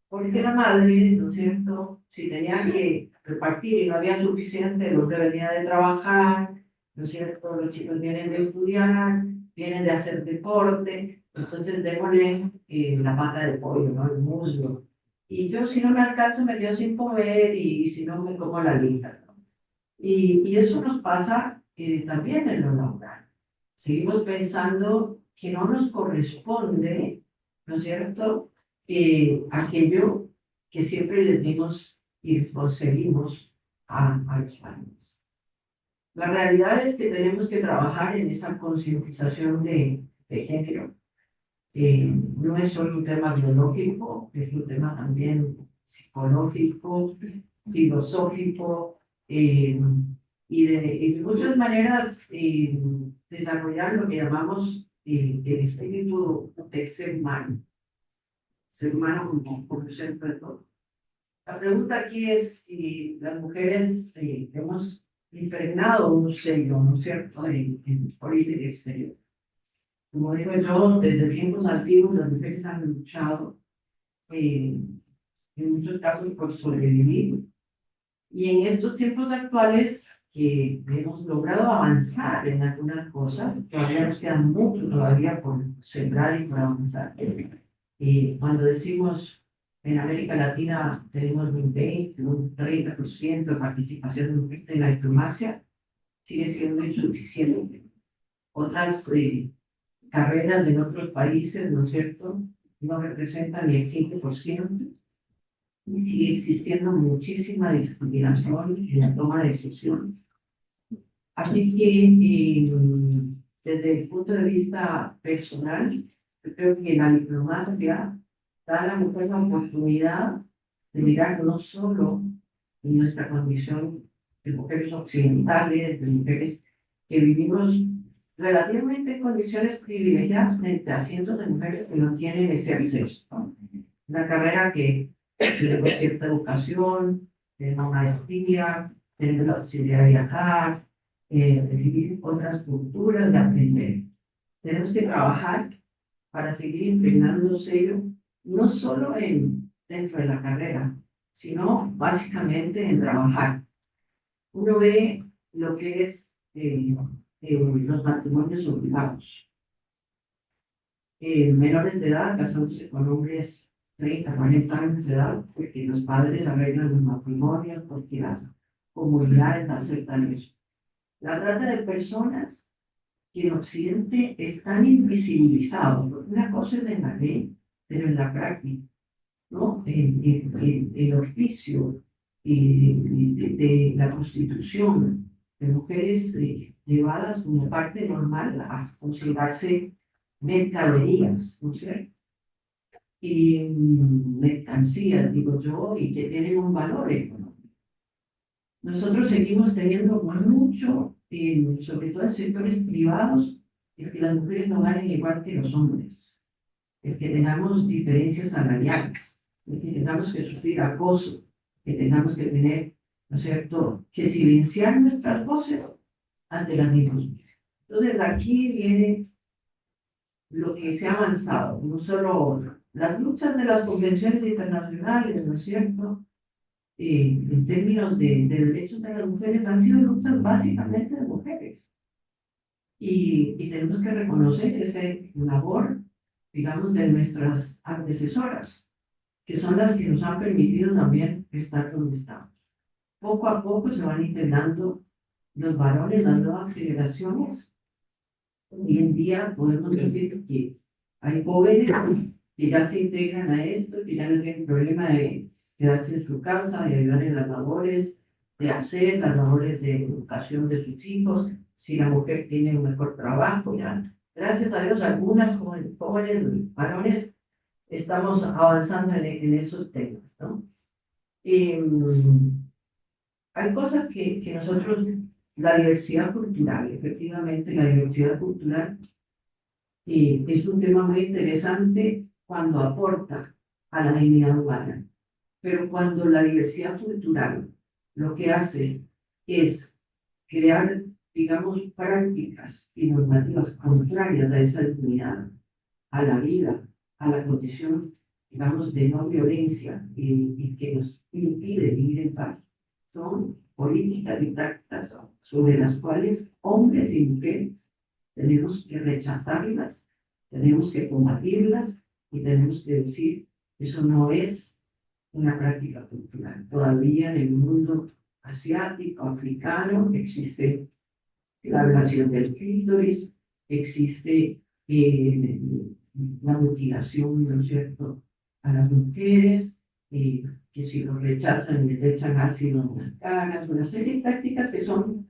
porque la madre, ¿no es cierto?, si tenía que repartir y no había suficiente, el hombre venía de trabajar, ¿no es cierto?, los chicos vienen de estudiar, vienen de hacer deporte, entonces démosle la pata de pollo, ¿no?, el muslo. Y yo, si no me alcanza, me quedo sin comer y si no, me como la alita, ¿no? Y eso nos pasa también en lo laboral. Seguimos pensando que no nos corresponde, ¿no es cierto?, aquello que siempre les dimos y conseguimos a los varones. La realidad es que tenemos que trabajar en esa concientización de género. No es solo un tema biológico, es un tema también psicológico, filosófico, y de muchas maneras desarrollar lo que llamamos el espíritu del ser humano como ser todo. La pregunta aquí es si las mujeres hemos impregnado un sello, ¿no es cierto?, en política exterior. Como digo yo, desde tiempos antiguos las mujeres han luchado en muchos casos por sobrevivir. Y en estos tiempos actuales que hemos logrado avanzar en algunas cosas, todavía nos queda mucho todavía por sembrar y por avanzar. Cuando decimos en América Latina tenemos un 20, un 30% de participación de mujeres en la diplomacia, sigue siendo insuficiente. Otras carreras en otros países, ¿no es cierto?, no representan ni el 5%, y sigue existiendo muchísima discriminación en la toma de decisiones. Así que, desde el punto de vista personal, yo creo que la diplomacia da a la mujer la oportunidad de mirar no solo en nuestra condición de mujeres occidentales, de mujeres que vivimos relativamente en condiciones privilegiadas frente a cientos de mujeres que no tienen ese acceso, ¿no? Una carrera que tiene cierta educación, tiene una maestría, tiene la posibilidad de viajar, de vivir otras culturas, de aprender. Tenemos que trabajar para seguir impregnándose no solo dentro de la carrera, sino básicamente en trabajar. Uno ve lo que es los matrimonios obligados. Menores de edad casándose con hombres 30, 40 años de edad, porque los padres arreglan los matrimonios, porque las comunidades aceptan eso. La trata de personas que en Occidente están invisibilizados, porque una cosa es en la ley, pero en la práctica, ¿no? El oficio de la prostitución de mujeres llevadas como parte normal a considerarse mercaderías, ¿no es cierto?, y mercancías, digo yo, y que tienen un valor económico. Nosotros seguimos teniendo mucho, sobre todo en sectores privados, el que las mujeres no ganen igual que los hombres, el que tengamos diferencias salariales, el que tengamos que sufrir acoso, que tengamos que tener, ¿no es cierto?, que silenciar nuestras voces ante las injusticias. Entonces aquí viene lo que se ha avanzado, no solo las luchas de las convenciones internacionales, ¿no es cierto?, en términos de derechos de las mujeres han sido luchas básicamente de mujeres. Y tenemos que reconocer esa labor, digamos, de nuestras antecesoras, que son las que nos han permitido también estar donde estamos. Poco a poco se van integrando los varones, las nuevas generaciones. Hoy en día podemos decir que hay jóvenes que ya se integran a esto, que ya no tienen problema de quedarse en su casa, de ayudar en las labores, de hacer las labores de educación de sus hijos, si la mujer tiene un mejor trabajo, ya. Gracias a Dios, algunas jóvenes varones estamos avanzando en esos temas, ¿no? Hay cosas que nosotros, la diversidad cultural, efectivamente, la diversidad cultural es un tema muy interesante cuando aporta a la dignidad humana, pero cuando la diversidad cultural lo que hace es crear, digamos, prácticas y normativas contrarias a esa dignidad, a la vida, a la condición, digamos, de no violencia y que nos impide vivir en paz, son políticas y prácticas sobre las cuales hombres y mujeres tenemos que rechazarlas, tenemos que combatirlas y tenemos que decir, eso no es una práctica cultural. Todavía en el mundo asiático, africano, existe la violación del clítoris, existe la mutilación, ¿no es cierto?, a las mujeres, que si lo rechazan les echan ácido en las caras, una serie de prácticas que son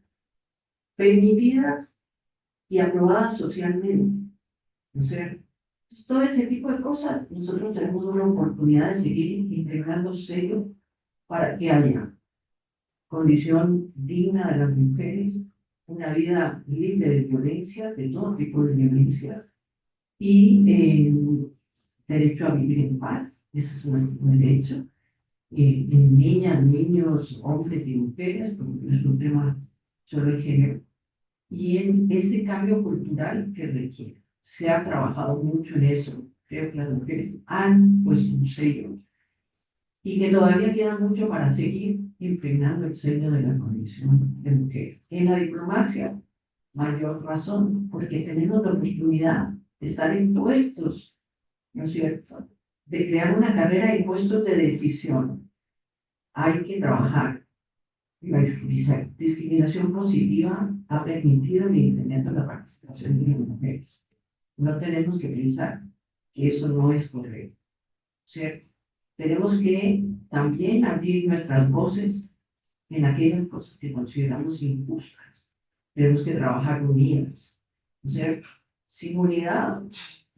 permitidas y aprobadas socialmente, ¿no es cierto? Entonces, todo ese tipo de cosas, nosotros tenemos una oportunidad de seguir integrando sellos para que haya condición digna de las mujeres, una vida libre de violencias, de todo tipo de violencias, y derecho a vivir en paz, ese es un derecho, en niñas, niños, hombres y mujeres, porque no es un tema solo de género, y en ese cambio cultural que requiere. Se ha trabajado mucho en eso, creo que las mujeres han puesto un sello, y que todavía queda mucho para seguir impregnando el sello de la condición de mujer. En la diplomacia, mayor razón, porque tenemos la oportunidad de estar en puestos, ¿no es cierto?, de crear una carrera en puestos de decisión. Hay que trabajar. La discriminación positiva ha permitido el incremento de la participación de las mujeres. No tenemos que pensar que eso no es correcto, ¿cierto? Tenemos que también abrir nuestras voces en aquellas cosas que consideramos injustas. Tenemos que trabajar unidas, ¿no es cierto? Sin unidad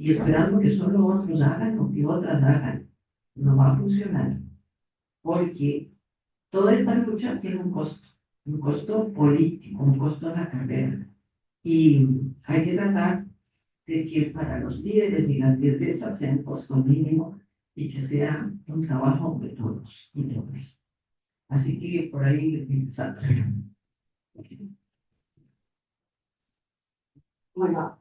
y esperando que solo otros hagan lo que otras hagan, no va a funcionar, porque toda esta lucha tiene un costo político, un costo en la carrera, y hay que tratar de que para los líderes y las lideresas sea un costo mínimo y que sea un trabajo de todos y todas. Así que por ahí empezamos. Bueno,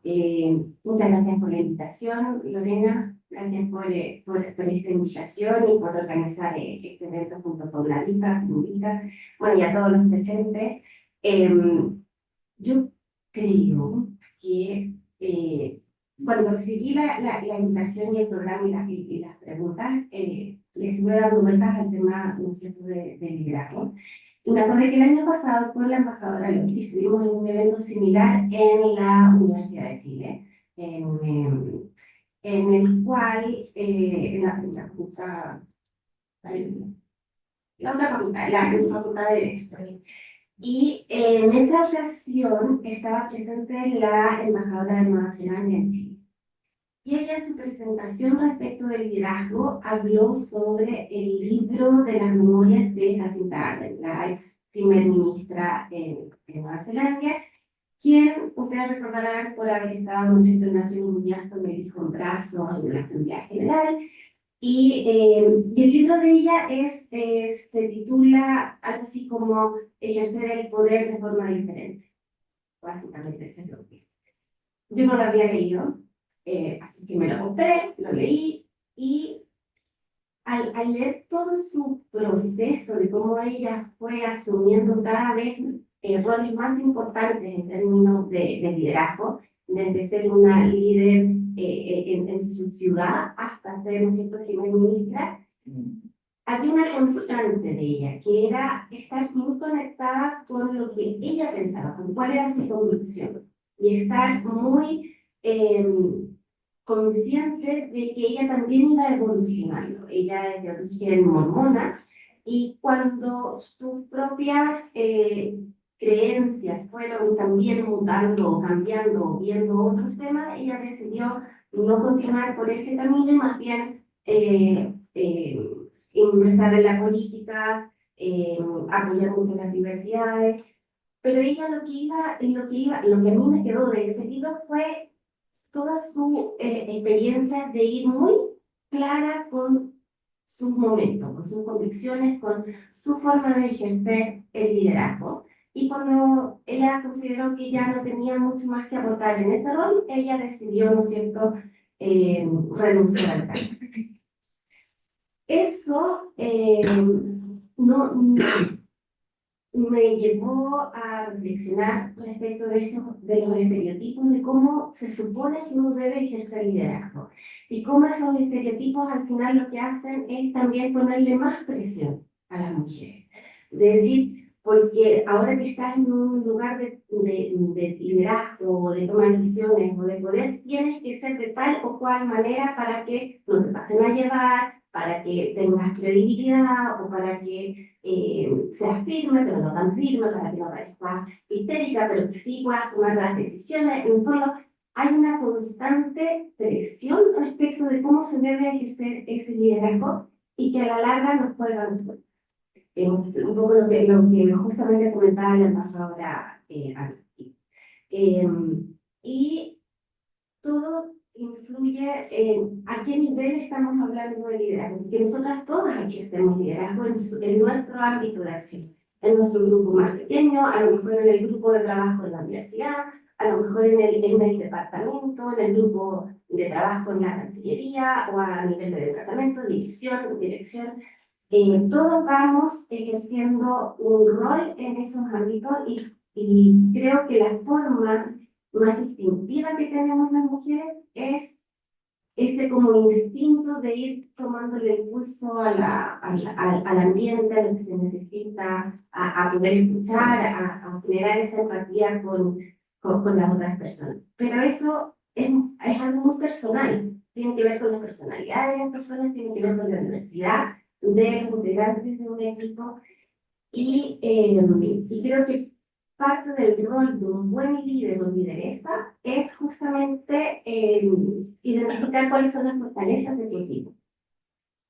muchas gracias por la invitación, Lorena. Gracias por esta invitación y por organizar este evento junto con la Lica, bueno, y a todos los presentes. Yo creo que cuando recibí la invitación y el programa y las preguntas, le estuve dando vueltas al tema, ¿no es cierto?, de liderazgo. Y me acuerdo que el año pasado con la embajadora Loli estuvimos en un evento similar en la Universidad de Chile, en el cual, en la facultad, la otra facultad, la facultad de Derecho. Y en esta ocasión estaba presente la embajadora de Nueva Zelanda en Chile. Y ella en su presentación respecto del liderazgo habló sobre el libro de las memorias de Jacinta Ardern, la ex primer ministra en Nueva Zelanda, quien ustedes recordarán por haber estado, ¿no es cierto?, en Naciones Unidas con el hijo en brazos en la Asamblea General. Y el libro de ella se titula algo así como Ejercer el poder de forma diferente. Básicamente eso es lo que es. Yo no lo había leído, así que me lo compré, lo leí, y al leer todo su proceso de cómo ella fue asumiendo cada vez roles más importantes en términos de liderazgo, desde ser una líder en su ciudad hasta ser, ¿no es cierto?, primer ministra, había una constante de ella, que era estar muy conectada con lo que ella pensaba, con cuál era su convicción, y estar muy consciente de que ella también iba evolucionando. Ella es de origen mormona, y cuando sus propias creencias fueron también mutando o cambiando o viendo otros temas, ella decidió no continuar por ese camino y más bien ingresar en la política, apoyar mucho las diversidades. Pero ella lo que a mí me quedó de ese libro fue toda su experiencia de ir muy clara con sus momentos, con sus convicciones, con su forma de ejercer el liderazgo. Y cuando ella consideró que ya no tenía mucho más que aportar en ese rol, ella decidió, ¿no es cierto?, renunciar al cargo. Eso no, me llevó a reflexionar respecto de los estereotipos, de cómo se supone que uno debe ejercer liderazgo y cómo esos estereotipos al final lo que hacen es también ponerle más presión a las mujeres. Es decir, porque ahora que estás en un lugar de liderazgo o de toma de decisiones o de poder, tienes que ser de tal o cual manera para que no te pasen a llevar, para que tengas credibilidad o para que seas firme, pero no tan firme, para que no parezcas histérica, pero que sí puedas tomar las decisiones. En todo, hay una constante presión respecto de cómo se debe ejercer ese liderazgo y que a la larga nos puede dar un poco lo que justamente comentaba la embajadora aquí. Y todo influye en a qué nivel estamos hablando de liderazgo, porque nosotras todas ejercemos liderazgo en nuestro ámbito de acción, en nuestro grupo más pequeño, a lo mejor en el grupo de trabajo en la universidad, a lo mejor en el departamento, en el grupo de trabajo en la Cancillería o a nivel de departamento, dirección. Todos vamos ejerciendo un rol en esos ámbitos y creo que la forma más distintiva que tenemos las mujeres es ese como instinto de ir tomándole el pulso al ambiente, a lo que se necesita, a poder escuchar, a generar esa empatía con las otras personas. Pero eso es algo muy personal, tiene que ver con la personalidad de las personas, tiene que ver con la diversidad de los integrantes de un equipo y creo que parte del rol de un buen líder o lideresa es justamente identificar cuáles son las fortalezas de tu equipo.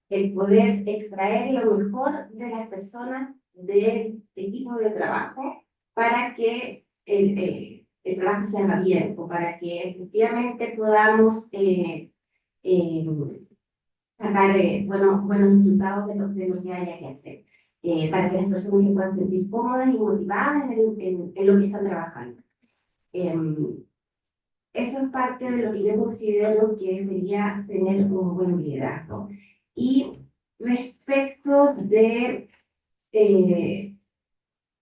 El poder extraer lo mejor de las personas del equipo de trabajo para que el trabajo se haga bien o para que efectivamente podamos sacar buenos resultados de lo que haya que hacer. Para que las personas se puedan sentir cómodas y motivadas en lo que están trabajando. Eso es parte de lo que yo considero que sería tener un buen liderazgo. Y respecto de,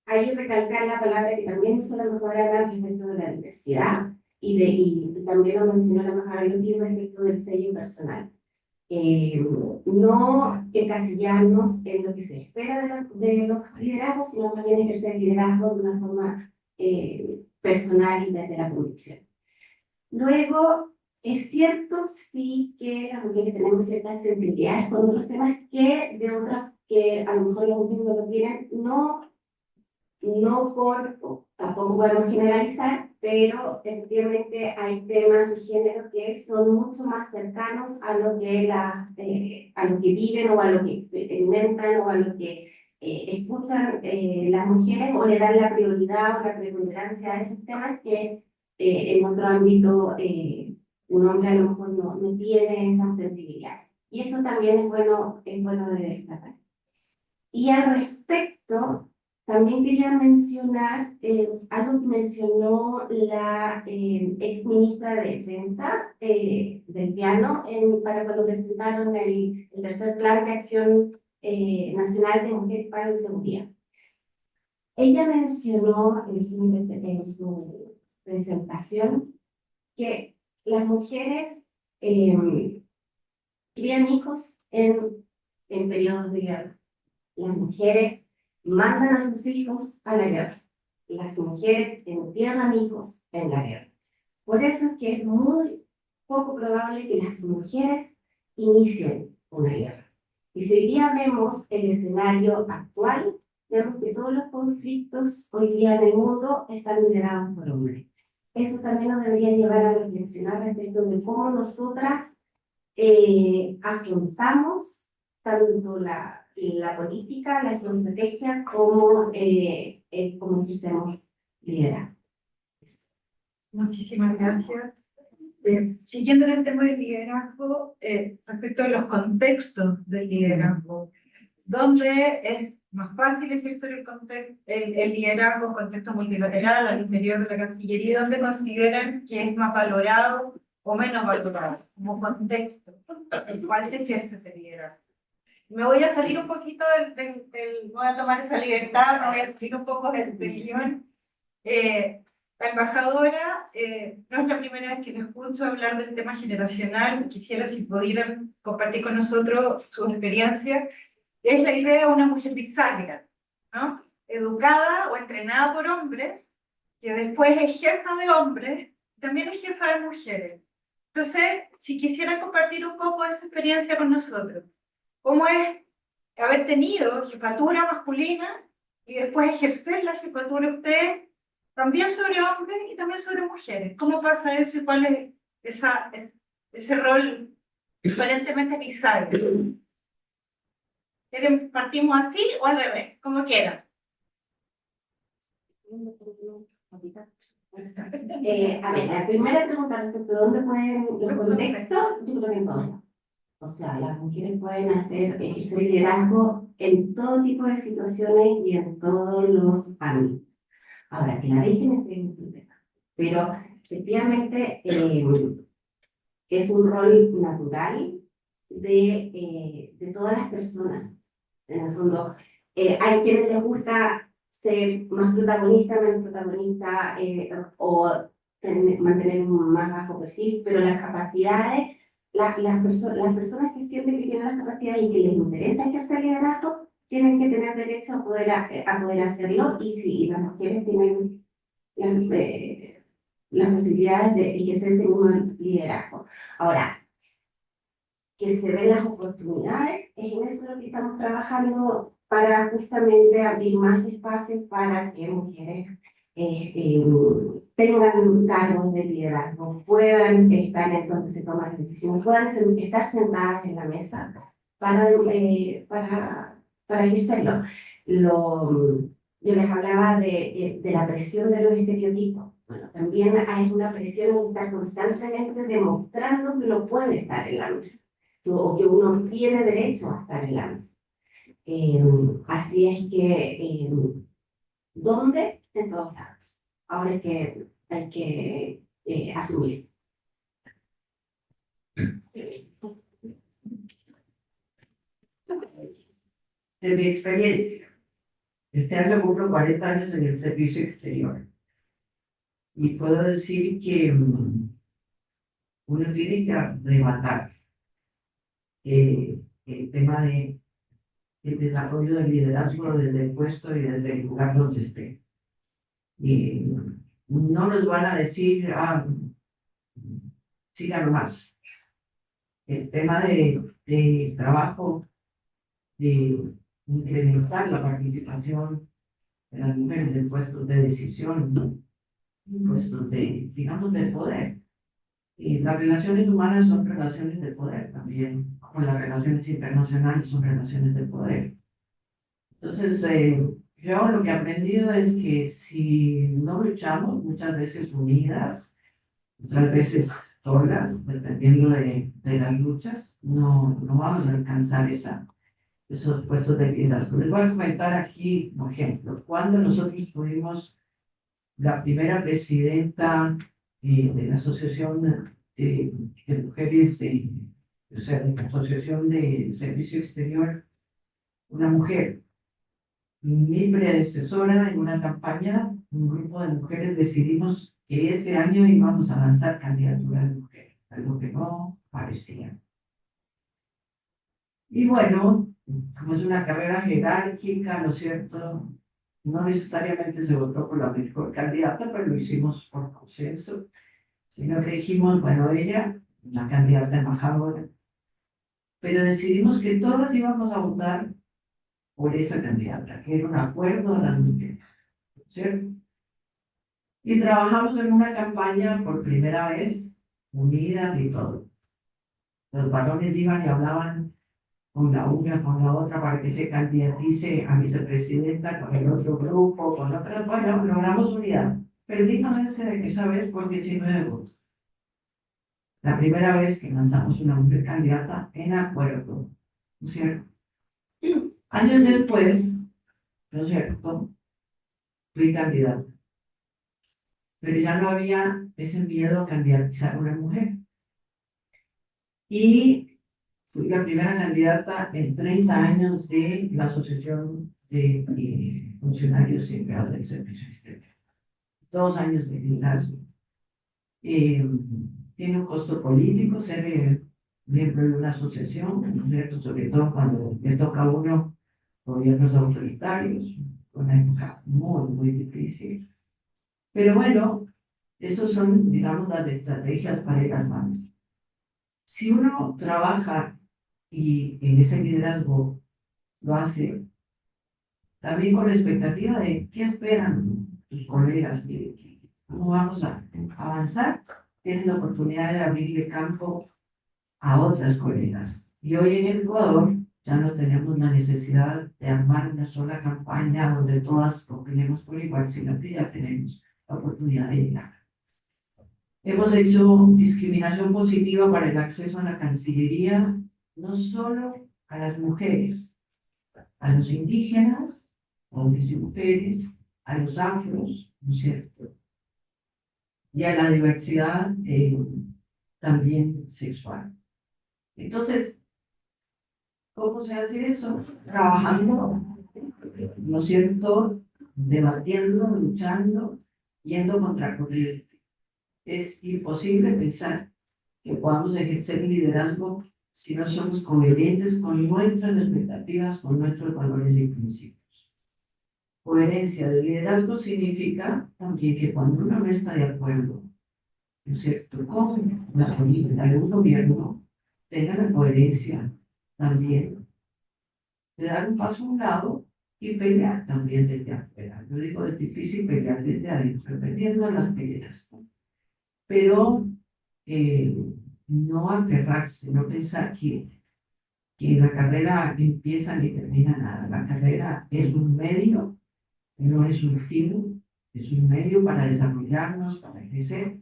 hay que recalcar la palabra que también hizo la mejora respecto de la diversidad, y también lo mencionó la mejora respecto del sello personal. No encasillarnos en lo que se espera de los liderazgos, sino también ejercer liderazgo de una forma personal y desde la convicción. Luego, es cierto, sí, que las mujeres tenemos ciertas sensibilidades con otros temas que de otras que a lo mejor los hombres no lo tienen, tampoco podemos generalizar, pero efectivamente hay temas de género que son mucho más cercanos a lo que viven o a lo que experimentan o a lo que escuchan las mujeres o le dan la prioridad o la preponderancia a esos temas que en otro ámbito un hombre a lo mejor no tiene esa sensibilidad. Y eso también es bueno de destacar. Y al respecto, también quería mencionar algo que mencionó la ex ministra de Defensa del Piano para cuando presentaron el tercer plan de acción nacional de mujeres, paz y seguridad. Ella mencionó en su presentación que las mujeres crían hijos en periodos de guerra. Las mujeres mandan a sus hijos a la guerra. Las mujeres entierran hijos en la guerra. Por eso es que es muy poco probable que las mujeres inicien una guerra. Y si hoy día vemos el escenario actual, vemos que todos los conflictos hoy día en el mundo están liderados por hombres. Eso también nos debería llevar a reflexionar respecto de cómo nosotras afrontamos tanto la política, la estrategia, como ejercemos liderazgo. Muchísimas gracias. Siguiendo en el tema del liderazgo, respecto a los contextos del liderazgo, ¿dónde es más fácil ejercer el liderazgo en contexto multilateral al interior de la Cancillería? ¿Dónde consideran que es más valorado o menos valorado como contexto en el cual se ejerce ese liderazgo? Me voy a salir un poquito voy a tomar esa libertad, me voy a salir un poco del guión. La embajadora, no es la primera vez que la escucho hablar del tema generacional. Quisiera si pudieran compartir con nosotros su experiencia. Es la idea de una mujer bisagra, ¿no? Educada o entrenada por hombres, que después es jefa de hombres, también es jefa de mujeres. Entonces, si quisieran compartir un poco esa experiencia con nosotros. ¿Cómo es haber tenido jefatura masculina y después ejercer la jefatura usted también sobre hombres y también sobre mujeres? ¿Cómo pasa eso y cuál es ese rol aparentemente bisagra? ¿Partimos así o al revés? Como quieran. A ver, la primera pregunta respecto a dónde pueden los contextos, yo creo que en todos. O sea, las mujeres pueden ejercer liderazgo en todo tipo de situaciones y en todos los ámbitos. Ahora, que la dejen es otro tema. Pero efectivamente es un rol natural de todas las personas. En el fondo, hay quienes les gusta ser más protagonista, menos protagonista, o mantener un más bajo perfil, pero las capacidades, las personas que sienten que tienen las capacidades y que les interesa ejercer liderazgo, tienen que tener derecho a poder hacerlo, y sí, las mujeres tienen las posibilidades de ejercer ese mismo liderazgo. Ahora, que se ven las oportunidades, es en eso lo que estamos trabajando para justamente abrir más espacios para que mujeres tengan cargos de liderazgo, puedan estar entonces se toman las decisiones, puedan estar sentadas en la mesa para ejercerlo. Yo les hablaba de la presión de los estereotipos. Bueno, también hay una presión en estar constantemente demostrando que uno puede estar en la mesa, o que uno tiene derecho a estar en la mesa. Así es que, ¿dónde? En todos lados. Ahora hay que asumir. De mi experiencia, este año cumplo 40 años en el servicio exterior. Y puedo decir que uno tiene que arrebatar el tema de el desarrollo del liderazgo desde el puesto y desde el lugar donde esté. Y no nos van a decir, sigan más. El tema de trabajo, de incrementar la participación de las mujeres en puestos de decisión, puestos de, digamos, de poder. Y las relaciones humanas son relaciones de poder también, como las relaciones internacionales son relaciones de poder. Entonces, yo lo que he aprendido es que si no luchamos, muchas veces unidas, otras veces solas, dependiendo de las luchas, no vamos a alcanzar esos puestos de liderazgo. Les voy a comentar aquí un ejemplo. Cuando nosotros tuvimos la primera presidenta de la Asociación de Mujeres, o sea, de la Asociación de Servicio Exterior, una mujer, mi predecesora en una campaña, un grupo de mujeres decidimos que ese año íbamos a lanzar candidatura de mujer, algo que no parecía. Y bueno, como es una carrera jerárquica, ¿no es cierto? No necesariamente se votó por la mejor candidata, pero lo hicimos por consenso, sino que dijimos, bueno, ella, la candidata embajadora, pero decidimos que todas íbamos a votar por esa candidata, que era un acuerdo a las mujeres, ¿cierto? Y trabajamos en una campaña por primera vez, unidas y todo. Los varones iban y hablaban con la una, con la otra, para que se candidatice a vicepresidenta, con el otro grupo, con otras. Bueno, logramos unidad. Perdimos esa vez por 19 votos. La primera vez que lanzamos una mujer candidata en acuerdo, ¿no es cierto? Años después, ¿no es cierto? Fui candidata. Pero ya no había ese miedo a candidatizar a una mujer. Y fui la primera candidata en 30 años de la Asociación de Funcionarios y Empleados del Servicio Exterior. 2 años de liderazgo. Tiene un costo político ser miembro de una asociación, ¿no es cierto? Sobre todo cuando le toca a uno gobiernos autoritarios, una época muy, muy difícil. Pero bueno, esos son, digamos, las estrategias para ir armando. Si uno trabaja y en ese liderazgo lo hace también con la expectativa de qué esperan tus colegas, cómo vamos a avanzar, tienes la oportunidad de abrirle campo a otras colegas. Y hoy en el Ecuador ya no tenemos la necesidad de armar una sola campaña donde todas opinemos por igual, sino que ya tenemos la oportunidad de llegar. Hemos hecho discriminación positiva para el acceso a la Cancillería, no solo a las mujeres, a los indígenas, hombres y mujeres, a los afros, ¿no es cierto? Y a la diversidad también sexual. Entonces, ¿cómo se hace eso? Trabajando, ¿no es cierto? Debatiendo, luchando, yendo contra corriente. Es imposible pensar que podamos ejercer liderazgo si no somos coherentes con nuestras expectativas, con nuestros valores y principios. Coherencia de liderazgo significa también que cuando uno no está de acuerdo, ¿no es cierto?, con la política de un gobierno, tenga la coherencia también de dar un paso a un lado y pelear también desde afuera. Yo digo, es difícil pelear desde adentro, perdiendo las peleas, pero no aferrarse, no pensar que la carrera empieza ni termina nada. La carrera es un medio, no es un fin, es un medio para desarrollarnos, para crecer,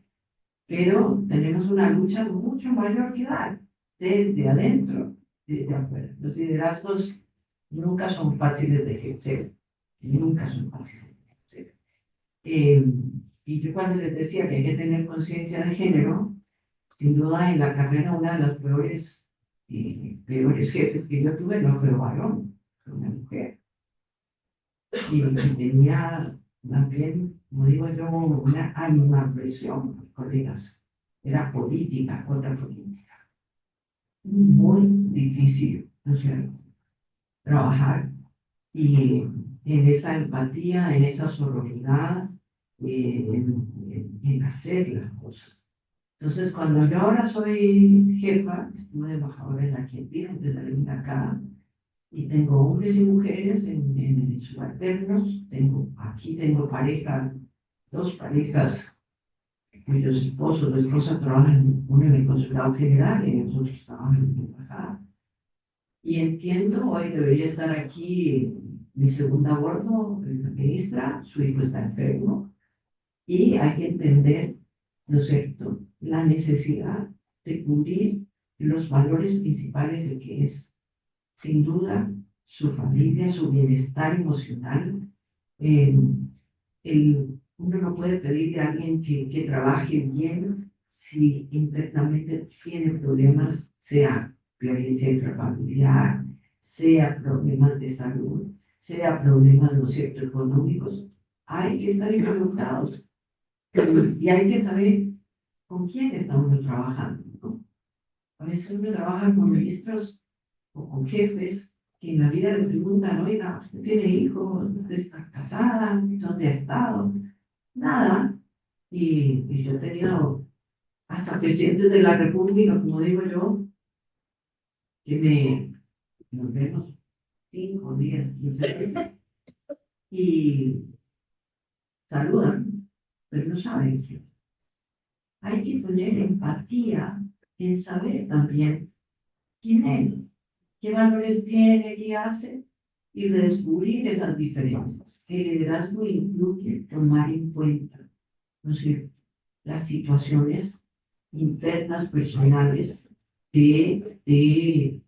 pero tenemos una lucha mucho mayor que dar, desde adentro, desde afuera. Los liderazgos nunca son fáciles de ejercer, nunca son fáciles de ejercer. Y yo cuando les decía que hay que tener conciencia de género, sin duda en la carrera una de las peores jefes que yo tuve no fue un varón, fue una mujer. Y tenía también, como digo yo, una animadversión, colegas. Era política, otra política. Muy difícil, ¿no es cierto?, trabajar y en esa empatía, en esa sororidad, en hacer las cosas. Entonces, cuando yo ahora soy jefa, estuve embajadora en Argentina, antes de venir acá, y tengo hombres y mujeres en subalternos, aquí tengo pareja, 2 parejas cuyos esposos o esposas trabajan, uno en el consulado general y los otros trabajan en la embajada. Y entiendo, hoy debería estar aquí mi segundo aborto, la ministra, su hijo está enfermo y hay que entender, ¿no es cierto?, la necesidad de cubrir los valores principales de que es, sin duda, su familia, su bienestar emocional. Uno no puede pedirle a alguien que trabaje bien si internamente tiene problemas, sea violencia intrafamiliar, sea problemas de salud, sea problemas, ¿no es cierto?, económicos. Hay que estar involucrados y hay que saber con quién está uno trabajando, ¿no? A veces uno trabaja con ministros o con jefes que en la vida le preguntan, oiga, ¿usted tiene hijos? ¿Usted está casada? ¿Dónde ha estado? Nada. Y yo he tenido hasta presidentes de la República, como digo yo, que nos vemos 5 días, 15 días, y saludan, pero no saben qué. Hay que tener empatía en saber también quién es, qué valores tiene, qué hace, y descubrir esas diferencias. El liderazgo incluye tomar en cuenta, ¿no es cierto?, las situaciones internas, personales de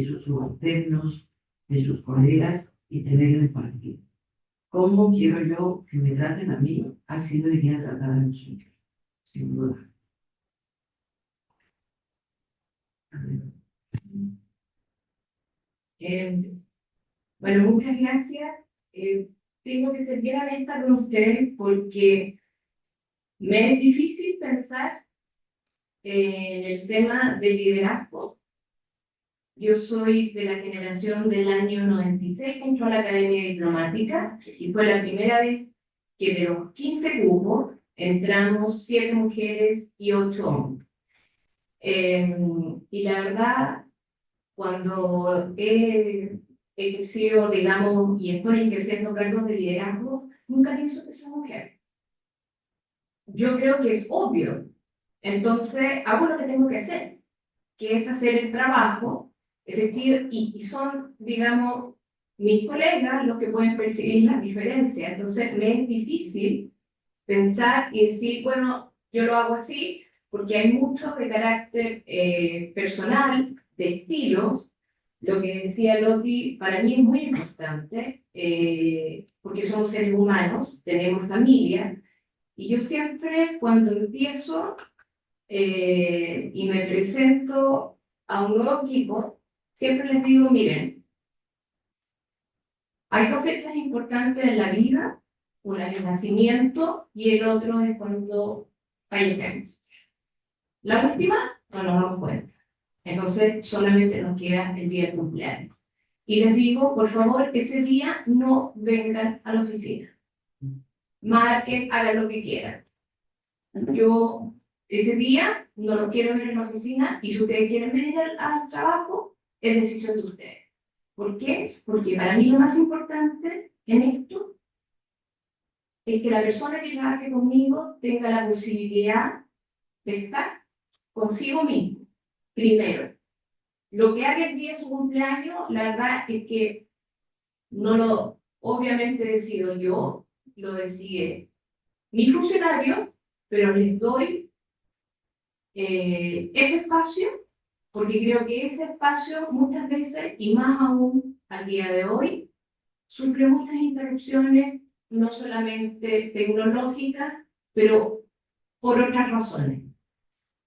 sus subalternos, de sus colegas, y tener empatía. ¿Cómo quiero yo que me traten a mí? Así debería tratar a los otros, sin duda. Bueno, muchas gracias. Tengo que ser bien honesta con ustedes porque me es difícil pensar en el tema del liderazgo. Yo soy de la generación del año 96 que entró a la Academia Diplomática y fue la primera vez que de los 15 grupos entramos 7 mujeres y 8 hombres. Y la verdad, cuando he ejercido, digamos, y estoy ejerciendo cargos de liderazgo, nunca pienso que soy mujer. Yo creo que es obvio. Entonces, hago lo que tengo que hacer, que es hacer el trabajo efectivo, y son, digamos, mis colegas los que pueden percibir las diferencias. Entonces, me es difícil pensar y decir, bueno, yo lo hago así, porque hay mucho de carácter personal, de estilos. Lo que decía Loti, para mí es muy importante, porque somos seres humanos, tenemos familia, y yo siempre, cuando empiezo y me presento a un nuevo equipo, siempre les digo, miren, hay 2 fechas importantes en la vida, una es el nacimiento y el otro es cuando fallecemos. La última no nos damos cuenta. Entonces solamente nos queda el día del cumpleaños. Y les digo, por favor, ese día no vengan a la oficina. Marquen, hagan lo que quieran. Yo ese día no lo quiero ver en la oficina y si ustedes quieren venir al trabajo, es decisión de ustedes. ¿Por qué? Porque para mí lo más importante en esto es que la persona que trabaje conmigo tenga la posibilidad de estar consigo mismo, primero. Lo que haga el día de su cumpleaños, la verdad es que no lo, obviamente decido yo, lo decide mi funcionario, pero les doy ese espacio, porque creo que ese espacio muchas veces, y más aún al día de hoy, sufre muchas interrupciones, no solamente tecnológicas, pero por otras razones.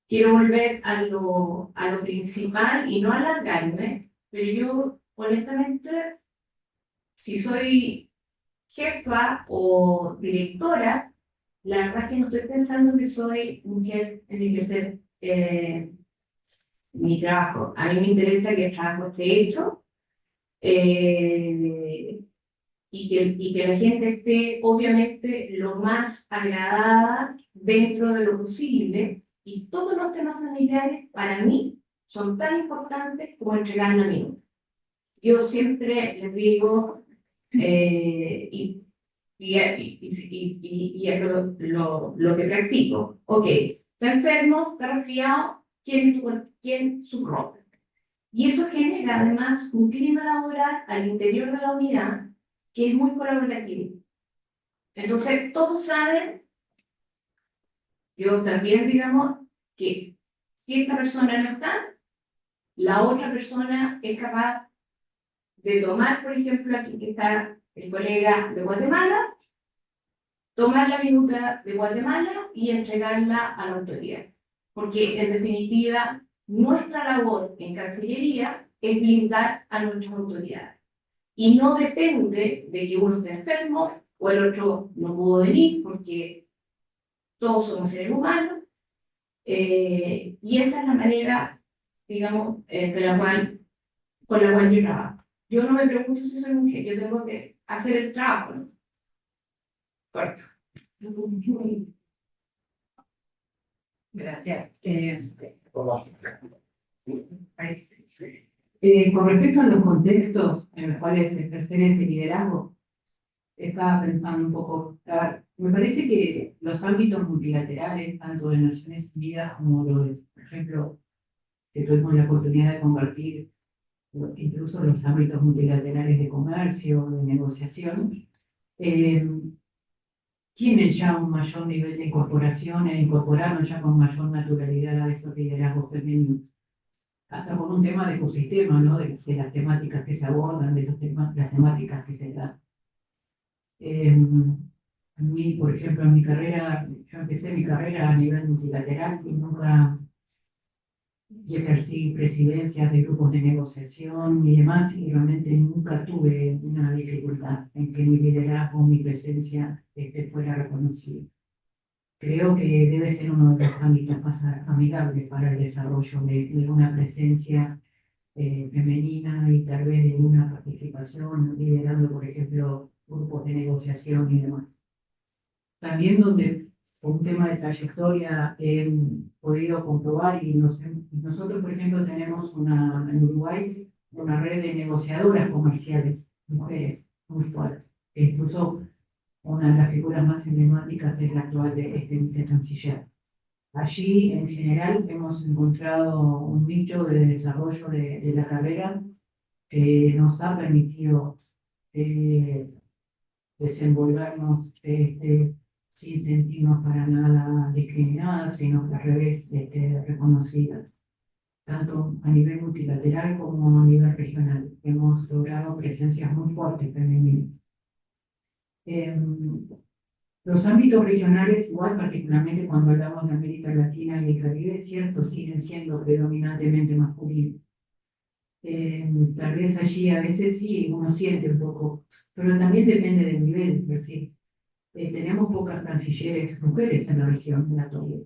Quiero volver a lo principal y no alargarme, pero yo, honestamente, si soy jefa o directora, la verdad es que no estoy pensando que soy mujer en ejercer mi trabajo. A mí me interesa que el trabajo esté hecho y que la gente esté, obviamente, lo más agradada dentro de lo posible. Y todos los temas familiares, para mí, son tan importantes como entregar una minuta. Yo siempre les digo, y es lo que practico. Ok, está enfermo, está resfriado, ¿quién su ropa? Y eso genera además un clima laboral al interior de la unidad que es muy colaborativo. Entonces, todos saben, yo también, digamos, que si esta persona no está, la otra persona es capaz de tomar, por ejemplo, aquí que está el colega de Guatemala, tomar la minuta de Guatemala y entregarla a la autoridad. Porque, en definitiva, nuestra labor en Cancillería es blindar a nuestras autoridades. Y no depende de que uno esté enfermo o el otro no pudo venir, porque todos somos seres humanos. Y esa es la manera, digamos, con la cual yo trabajo. Yo no me pregunto si soy mujer, yo tengo que hacer el trabajo, ¿no? Corto. Gracias. Con respecto a los contextos en los cuales ejercer ese liderazgo, estaba pensando un poco, me parece que los ámbitos multilaterales, tanto de Naciones Unidas como los, por ejemplo, que tuvimos la oportunidad de compartir, incluso los ámbitos multilaterales de comercio, de negociación, tienen ya un mayor nivel de incorporación e incorporaron ya con mayor naturalidad a esos liderazgos femeninos. Hasta por un tema de ecosistema, ¿no? De las temáticas que se abordan, de las temáticas que se dan. A mí, por ejemplo, en mi carrera, yo empecé mi carrera a nivel multilateral y nunca ejercí presidencias de grupos de negociación y demás, y realmente nunca tuve una dificultad en que mi liderazgo, mi presencia fuera reconocida. Creo que debe ser uno de los ámbitos más amigables para el desarrollo de una presencia femenina y tal vez de una participación liderando, por ejemplo, grupos de negociación y demás. También donde, por un tema de trayectoria, he podido comprobar, y nosotros, por ejemplo, tenemos en Uruguay una red de negociadoras comerciales, mujeres, muy fuerte, que incluso una de las figuras más emblemáticas es la actual vicecanciller. Allí, en general, hemos encontrado un nicho de desarrollo de la carrera que nos ha permitido desenvolvernos sin sentirnos para nada discriminadas, sino al revés, reconocidas, tanto a nivel multilateral como a nivel regional. Hemos logrado presencias muy fuertes femeninas. Los ámbitos regionales, igual particularmente cuando hablamos de América Latina y el Caribe, es cierto, siguen siendo predominantemente masculinos. Tal vez allí a veces sí, uno siente un poco, pero también depende del nivel, es decir, tenemos pocas cancilleres mujeres en la región, en la actualidad.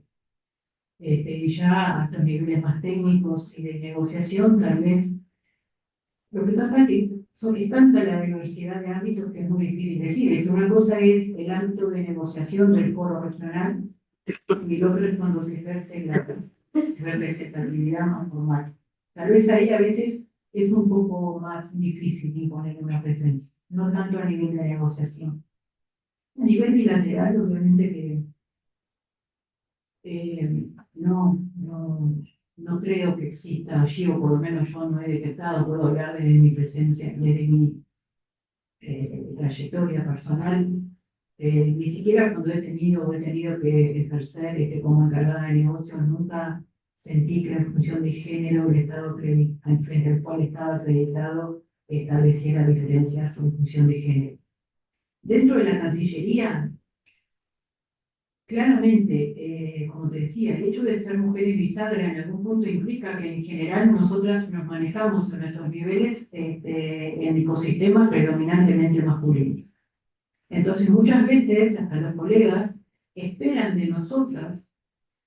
Y ya a los niveles más técnicos y de negociación, tal vez, lo que pasa es que es tanta la diversidad de ámbitos que es muy difícil decir. Una cosa es el ámbito de negociación del foro regional y el otro es cuando se ejerce la representatividad más formal. Tal vez ahí a veces es un poco más difícil imponer una presencia, no tanto a nivel de negociación. A nivel bilateral, obviamente que no creo que exista allí, o por lo menos yo no he detectado, puedo hablar desde mi presencia, desde mi trayectoria personal, ni siquiera cuando he tenido que ejercer como encargada de negocios, nunca sentí que en función de género el Estado frente al cual estaba acreditado estableciera diferencias en función de género. Dentro de la Cancillería, claramente, como te decía, el hecho de ser mujeres bisagra en algún punto implica que en general nosotras nos manejamos en nuestros niveles en ecosistemas predominantemente masculinos. Entonces, muchas veces, hasta los colegas esperan de nosotras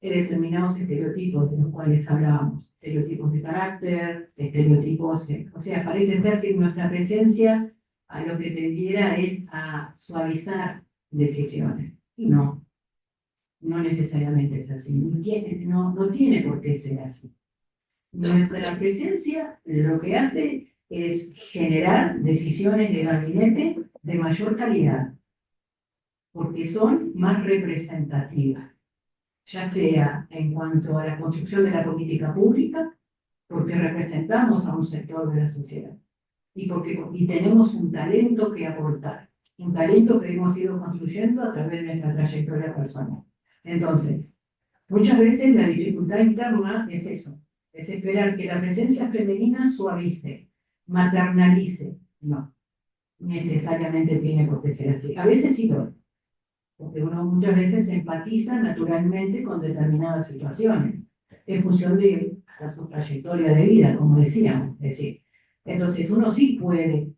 determinados estereotipos de los cuales hablábamos, estereotipos de carácter, estereotipos, o sea, parece ser que nuestra presencia a lo que tendiera es a suavizar decisiones, y no necesariamente es así, no tiene por qué ser así. Nuestra presencia lo que hace es generar decisiones de gabinete de mayor calidad, porque son más representativas, ya sea en cuanto a la construcción de la política pública, porque representamos a un sector de la sociedad, y tenemos un talento que aportar, un talento que hemos ido construyendo a través de nuestra trayectoria personal. Entonces, muchas veces la dificultad interna es eso, es esperar que la presencia femenina suavice, maternalice. No, necesariamente tiene por qué ser así. A veces sí lo es, porque uno muchas veces empatiza naturalmente con determinadas situaciones, en función de su trayectoria de vida, como decíamos. Es decir, entonces uno sí puede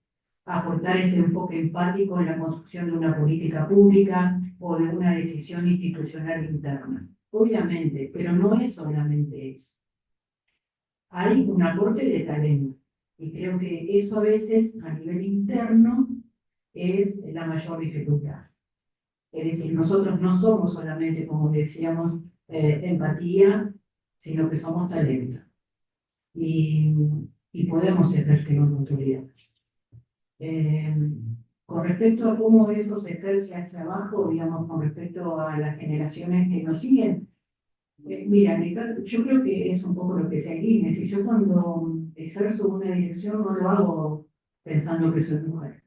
aportar ese enfoque empático en la construcción de una política pública o de una decisión institucional interna. Obviamente, pero no es solamente eso. Hay un aporte de talento. Y creo que eso a veces, a nivel interno, es la mayor dificultad. Es decir, nosotros no somos solamente, como decíamos, empatía, sino que somos talento. Y podemos ejercer una autoridad. Con respecto a cómo eso se ejerce hacia abajo, digamos, con respecto a las generaciones que nos siguen, mira, yo creo que es un poco lo que se alinea. Si yo cuando ejerzo una dirección no lo hago pensando que soy mujer.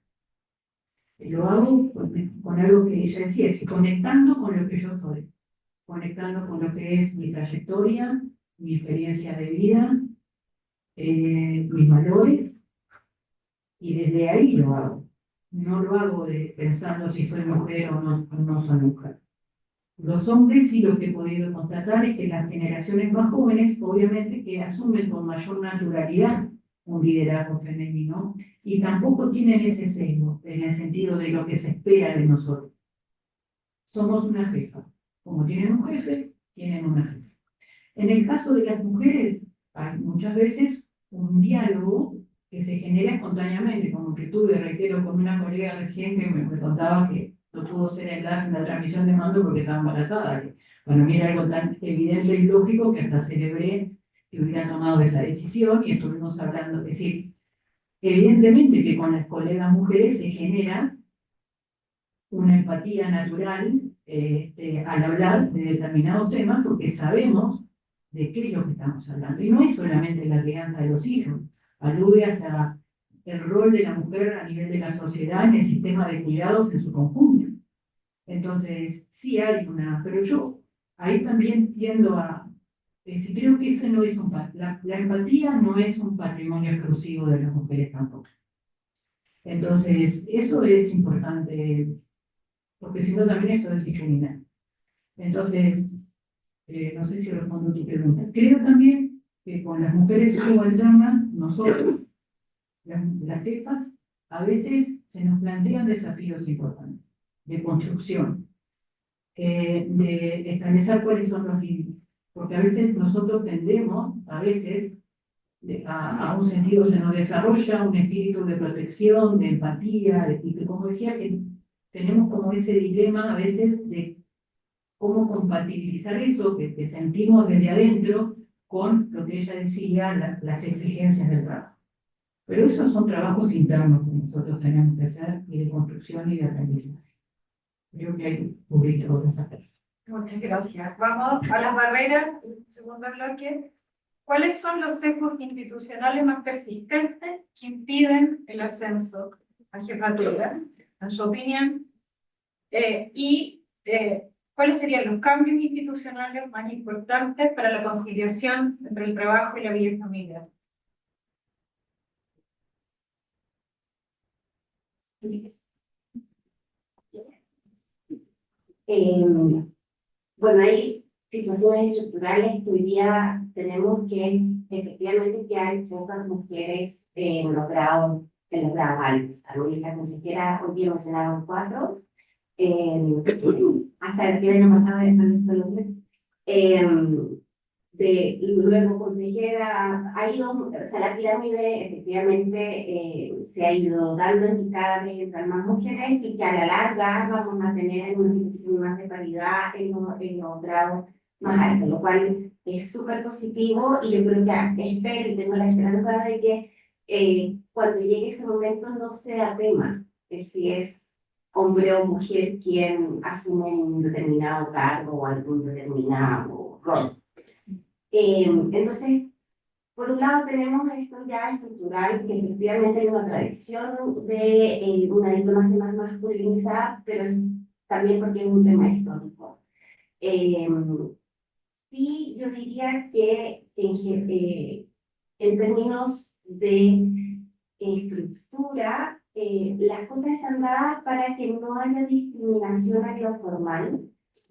Lo hago con algo que ella decía, es conectando con lo que yo soy, conectando con lo que es mi trayectoria, mi experiencia de vida, mis valores, y desde ahí lo hago. No lo hago pensando si soy mujer o no soy mujer. Los hombres sí lo que he podido constatar es que las generaciones más jóvenes, obviamente, que asumen con mayor naturalidad un liderazgo femenino y tampoco tienen ese sesgo en el sentido de lo que se espera de nosotros. Somos una jefa. Como tienen un jefe, tienen una jefa. En el caso de las mujeres, hay muchas veces un diálogo que se genera espontáneamente, como que tuve, reitero, con una colega recién que me contaba que no pudo ser enlace en la transmisión de mando porque estaba embarazada. Que, bueno, mira, algo tan evidente y lógico que hasta celebré que hubiera tomado esa decisión y estuvimos hablando. Es decir, evidentemente que con las colegas mujeres se genera una empatía natural al hablar de determinados temas porque sabemos de qué es lo que estamos hablando. Y no es solamente la crianza de los hijos, alude hasta el rol de la mujer a nivel de la sociedad en el sistema de cuidados en su conjunto. Entonces, sí hay pero yo ahí también tiendo a decir, creo que eso no es la empatía no es un patrimonio exclusivo de las mujeres tampoco. Entonces, eso es importante, porque si no también eso es discriminar. Entonces, no sé si respondo tu pregunta. Creo también que con las mujeres subalternas, nosotros, las jefas, a veces se nos plantean desafíos importantes de construcción, de establecer cuáles son los límites. Porque a veces nosotros tendemos, a un sentido, se nos desarrolla un espíritu de protección, de empatía, y que como decía, que tenemos como ese dilema a veces de cómo compatibilizar eso que sentimos desde adentro con lo que ella decía, las exigencias del trabajo. Pero esos son trabajos internos que nosotros tenemos que hacer, y de construcción y de aprendizaje. Creo que hay cubrir todas esas cosas. Muchas gracias. Vamos a las barreras, segundo bloque. ¿Cuáles son los sesgos institucionales más persistentes que impiden el ascenso a jefatura, en su opinión? ¿Cuáles serían los cambios institucionales más importantes para la conciliación entre el trabajo y la vida familiar? Bueno, hay situaciones estructurales que hoy día tenemos que efectivamente que hay pocas mujeres en los grados altos. La consejera hoy día mencionaba 4, hasta el año pasado luego consejera, ha ido, o sea, la pirámide efectivamente se ha ido dando en que cada vez entran más mujeres y que a la larga vamos a tener una situación más de paridad en los grados más altos, lo cual es súper positivo y yo creo que espero y tengo la esperanza de que cuando llegue ese momento no sea tema de si es hombre o mujer quien asume un determinado cargo o algún determinado rol. Entonces, por un lado tenemos esto ya estructural, que efectivamente hay una tradición de una diplomacia más masculinizada, pero es también porque es un tema histórico. Sí, yo diría que en términos de estructura, las cosas están dadas para que no haya discriminación a lo formal,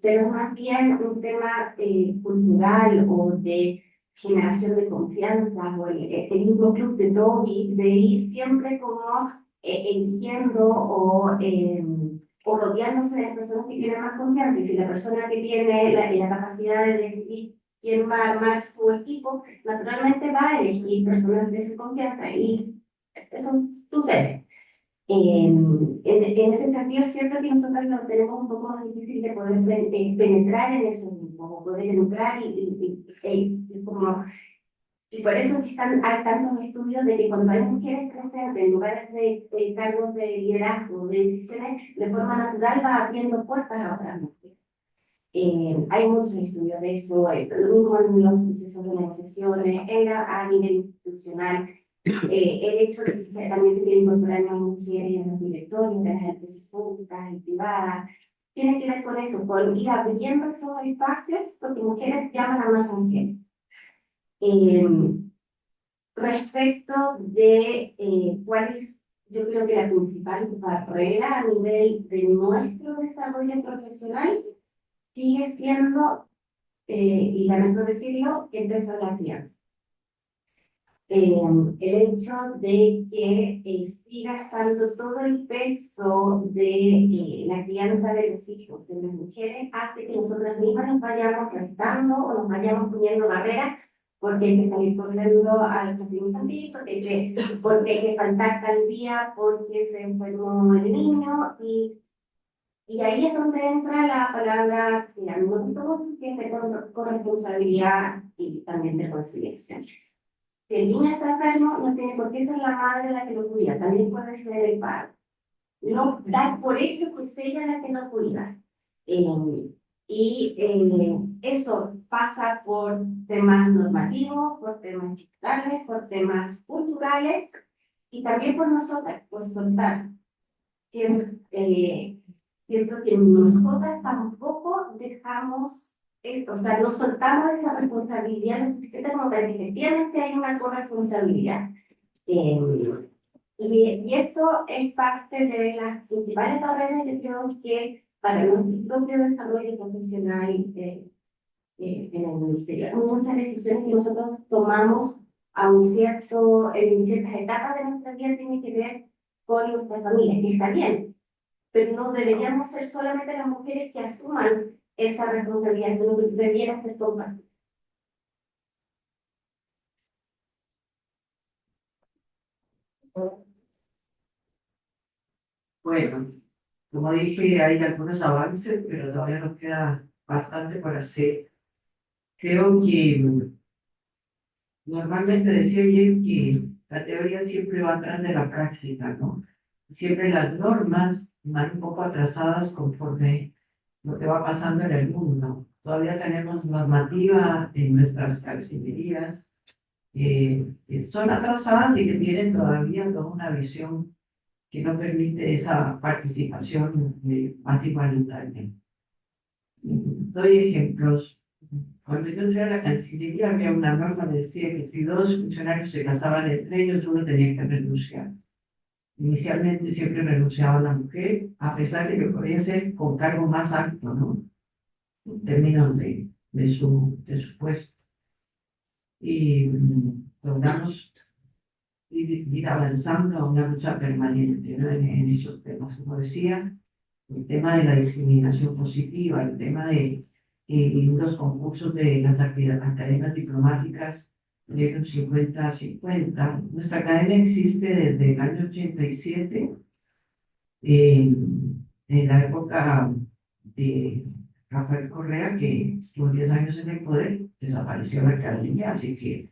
pero más bien un tema cultural o de generación de confianza o el mismo club de Toby, de ir siempre como eligiendo o rodeándose de personas que tienen más confianza. Y si la persona que tiene la capacidad de decidir quién va a armar su equipo, naturalmente va a elegir personas de su confianza y eso sucede. En ese sentido, es cierto que nosotros lo tenemos un poco más difícil de poder penetrar en esos grupos, o poder entrar como... Y por eso es que hay tantos estudios de que cuando hay mujeres presentes en lugares de cargos de liderazgo, de decisiones, de forma natural va abriendo puertas a otras mujeres. Hay muchos estudios de eso, lo mismo en los procesos de negociaciones, a nivel institucional. El hecho de que también se quieren incorporar más mujeres en los directorios de las empresas públicas y privadas, tiene que ver con eso, con ir abriendo esos espacios, porque mujeres llaman a más mujeres. Respecto de cuál es, yo creo que la principal barrera a nivel de nuestro desarrollo profesional sigue siendo, y lamento decirlo, el peso de la crianza. El hecho de que siga estando todo el peso de la crianza de los hijos en las mujeres hace que nosotras mismas nos vayamos restando o nos vayamos poniendo barreras porque hay que salir corriendo al jardín infantil, porque hay que faltar tal día, porque se enfermó el niño, y ahí es donde entra la palabra que a mí me gusta mucho, que es de corresponsabilidad y también de conciliación. Si el niño está enfermo, no tiene por qué ser la madre la que lo cuida, también puede ser el padre. No dar por hecho que es ella la que lo cuida. Eso pasa por temas normativos, por temas digitales, por temas culturales y también por nosotras, por soltar. Siento que nosotras tampoco dejamos, o sea, no soltamos esa responsabilidad lo suficiente como para que efectivamente haya una corresponsabilidad. Y eso es parte de las principales barreras, yo creo que para nuestro propio desarrollo profesional en el ministerio. Hay muchas decisiones que nosotros tomamos en ciertas etapas de nuestra vida tienen que ver con nuestra familia, que está bien, pero no deberíamos ser solamente las mujeres que asuman esa responsabilidad, sino que debiera ser compartida. Bueno, como dije, hay algunos avances, pero todavía nos queda bastante por hacer. Creo que normalmente decía bien que la teoría siempre va atrás de la práctica, ¿no? Siempre las normas van un poco atrasadas conforme lo que va pasando en el mundo. Todavía tenemos normativa en nuestras cancillerías que son atrasadas y que tienen todavía toda una visión que no permite esa participación más igualitaria. Doy ejemplos. Cuando yo entré a la Cancillería había una norma que decía que si dos funcionarios se casaban entre ellos, uno tenía que renunciar. Inicialmente siempre renunciaba la mujer, a pesar de que podía ser con cargo más alto, ¿no? En términos de su puesto. Y logramos ir avanzando a una lucha permanente, ¿no? En esos temas, como decía, el tema de la discriminación positiva, el tema de los concursos de las academias diplomáticas de los 50-50. Nuestra academia existe desde el año 87, en la época de Rafael Correa, que estuvo 10 años en el poder, desapareció la academia, así que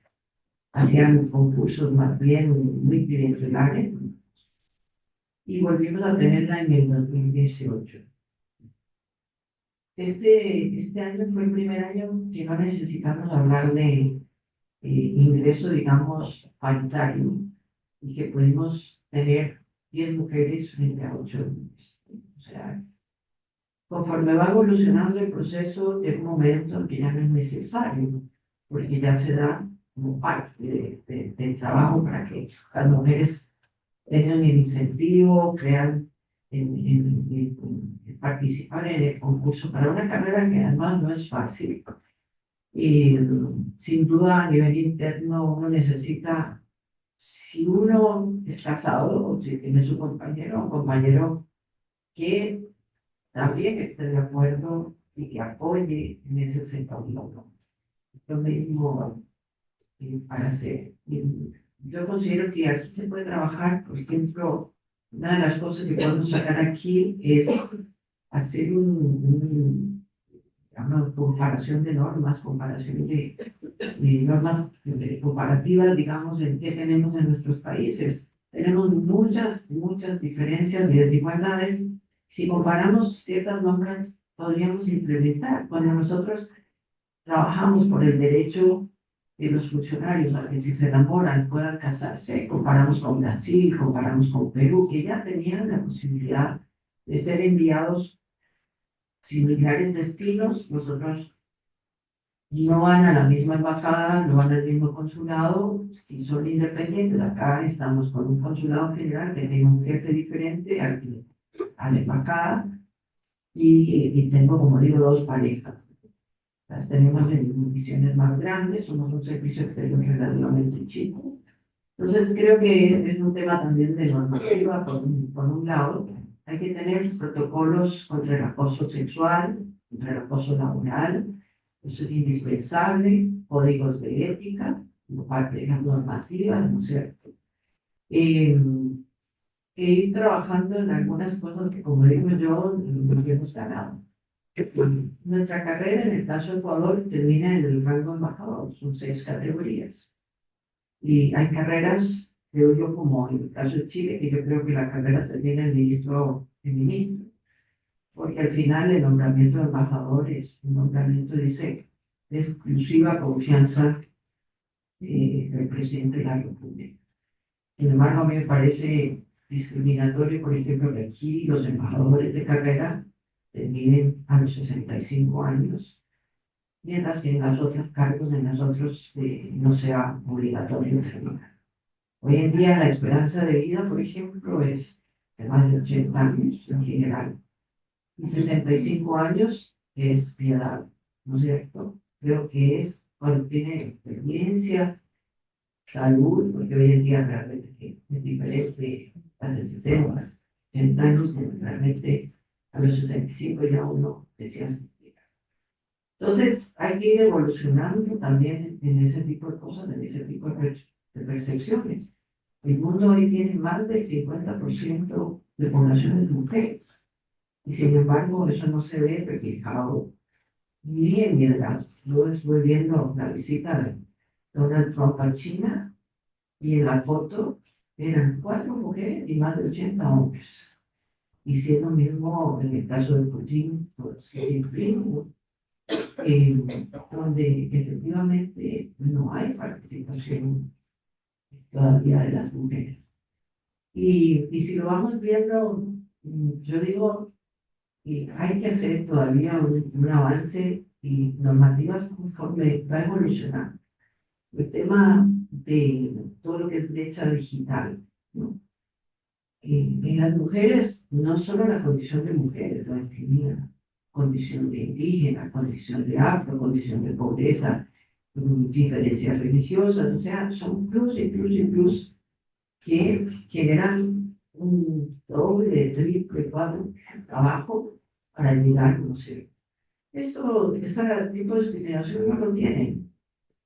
hacían concursos más bien muy bilaterales, y volvimos a tenerla en el 2018. Este año fue el primer año que no necesitamos hablar de ingreso, digamos, paritario, y que pudimos tener 10 mujeres frente a 8 hombres. O sea, conforme va evolucionando el proceso, llega un momento en que ya no es necesario, porque ya se da como parte del trabajo para que las mujeres tengan el incentivo, crean participar en el concurso para una carrera que además no es fácil. Y sin duda a nivel interno uno necesita, si uno es casado o si tiene su compañero o compañero que también esté de acuerdo y que apoye en ese sentido. Lo mismo para hacer. Yo considero que aquí se puede trabajar, por ejemplo, una de las cosas que podemos sacar aquí es hacer una comparación de normas, comparación de normas comparativas, digamos, en qué tenemos en nuestros países. Tenemos muchas diferencias y desigualdades. Si comparamos ciertas normas, podríamos implementar. Cuando nosotros trabajamos por el derecho de los funcionarios a que si se enamoran puedan casarse, comparamos con Brasil, comparamos con Perú, que ya tenían la posibilidad de ser enviados similares destinos. Nosotros no van a la misma embajada, no van al mismo consulado, si son independientes. Acá estamos con un consulado general que tiene un jefe diferente a la embajada, y tengo, como digo, 2 parejas. Las tenemos en misiones más grandes, somos un servicio exterior relativamente chico. Entonces creo que es un tema también de normativa, por un lado. Hay que tener protocolos contra el acoso sexual, contra el acoso laboral. Eso es indispensable, códigos de ética, como parte de las normativas, ¿no es cierto? E ir trabajando en algunas cosas que, como digo yo, nos hemos ganado. Nuestra carrera, en el caso de Ecuador, termina en el rango embajador, son 6 categorías. Y hay carreras, creo yo, como en el caso de Chile, que yo creo que la carrera termina en ministro, porque al final el nombramiento de embajador es un nombramiento, dice, de exclusiva confianza del presidente de la República. Sin embargo, a mí me parece discriminatorio, por ejemplo, que aquí los embajadores de carrera terminen a los 65 años, mientras que en los otros cargos, en los otros, no sea obligatorio terminar. Hoy en día la esperanza de vida, por ejemplo, es de más de 80 años en general, y 65 años es mi edad, ¿no es cierto? Creo que es cuando tiene experiencia, salud, porque hoy en día realmente es diferente hace 60, 80 años, realmente a los 65 ya uno decía. Entonces hay que ir evolucionando también en ese tipo de cosas, en ese tipo de percepciones. El mundo hoy tiene más del 50% de población de mujeres, y sin embargo eso no se ve reflejado ni en liderazgo. Yo estuve viendo la visita de Donald Trump a China, y en la foto eran 4 mujeres y más de 80 hombres. Y siendo mismo en el caso de Putin, pues, donde efectivamente no hay participación todavía de las mujeres. Y si lo vamos viendo, yo digo, hay que hacer todavía un avance y normativas conforme va evolucionando. El tema de todo lo que es brecha digital, ¿no? En las mujeres, no solo la condición de mujeres la discrimina, condición de indígena, condición de afro, condición de pobreza, diferencias religiosas, o sea, son plus y plus y plus que generan un doble, triple, cuadro trabajo para llegar, no sé. Ese tipo de discriminación no lo tienen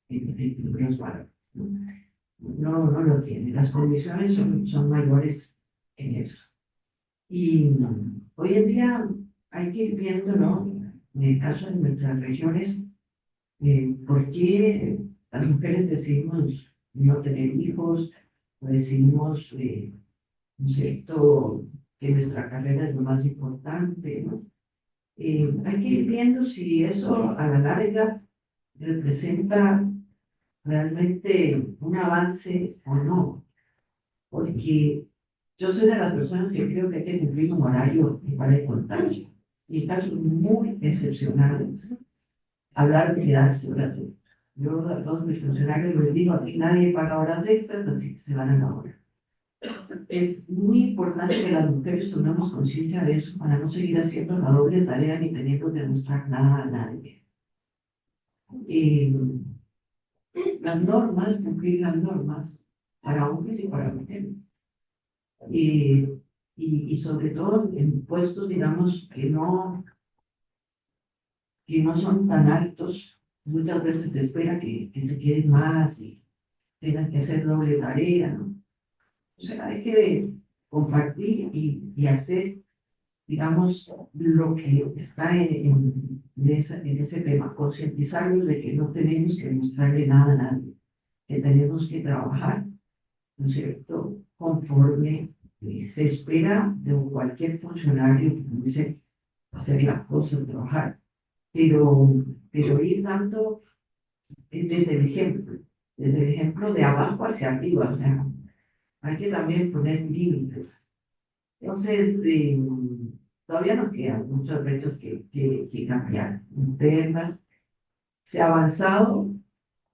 en los varones, ¿no? No lo tienen. Las condiciones son mayores en eso. Y hoy en día hay que ir viendo, ¿no? En el caso de nuestras regiones, por qué las mujeres decidimos no tener hijos, o decidimos, ¿no es cierto?, que nuestra carrera es lo más importante, ¿no? Hay que ir viendo si eso a la larga representa realmente un avance o no, porque yo soy de las personas que creo que hay que cumplir un horario igual de contagia. Y en casos muy excepcionales, hablar de quedarse horas extras. Yo a todos mis funcionarios les digo, aquí nadie paga horas extras, así que se van a la hora. Es muy importante que las mujeres tomemos conciencia de eso para no seguir haciendo la doble tarea ni teniendo que demostrar nada a nadie. Las normas, cumplir las normas para hombres y para mujeres. Y sobre todo en puestos, digamos, que no son tan altos, muchas veces se espera que se queden más y tengan que hacer doble tarea, ¿no? O sea, hay que compartir y hacer, digamos, lo que está en ese tema, concientizarnos de que no tenemos que mostrarle nada a nadie, que tenemos que trabajar, ¿no es cierto?, conforme se espera de cualquier funcionario que comience a hacer las cosas, trabajar, pero ir dando desde el ejemplo de abajo hacia arriba, o sea, hay que también poner límites. Entonces, todavía nos quedan muchas brechas que cambiar, internas. Se ha avanzado,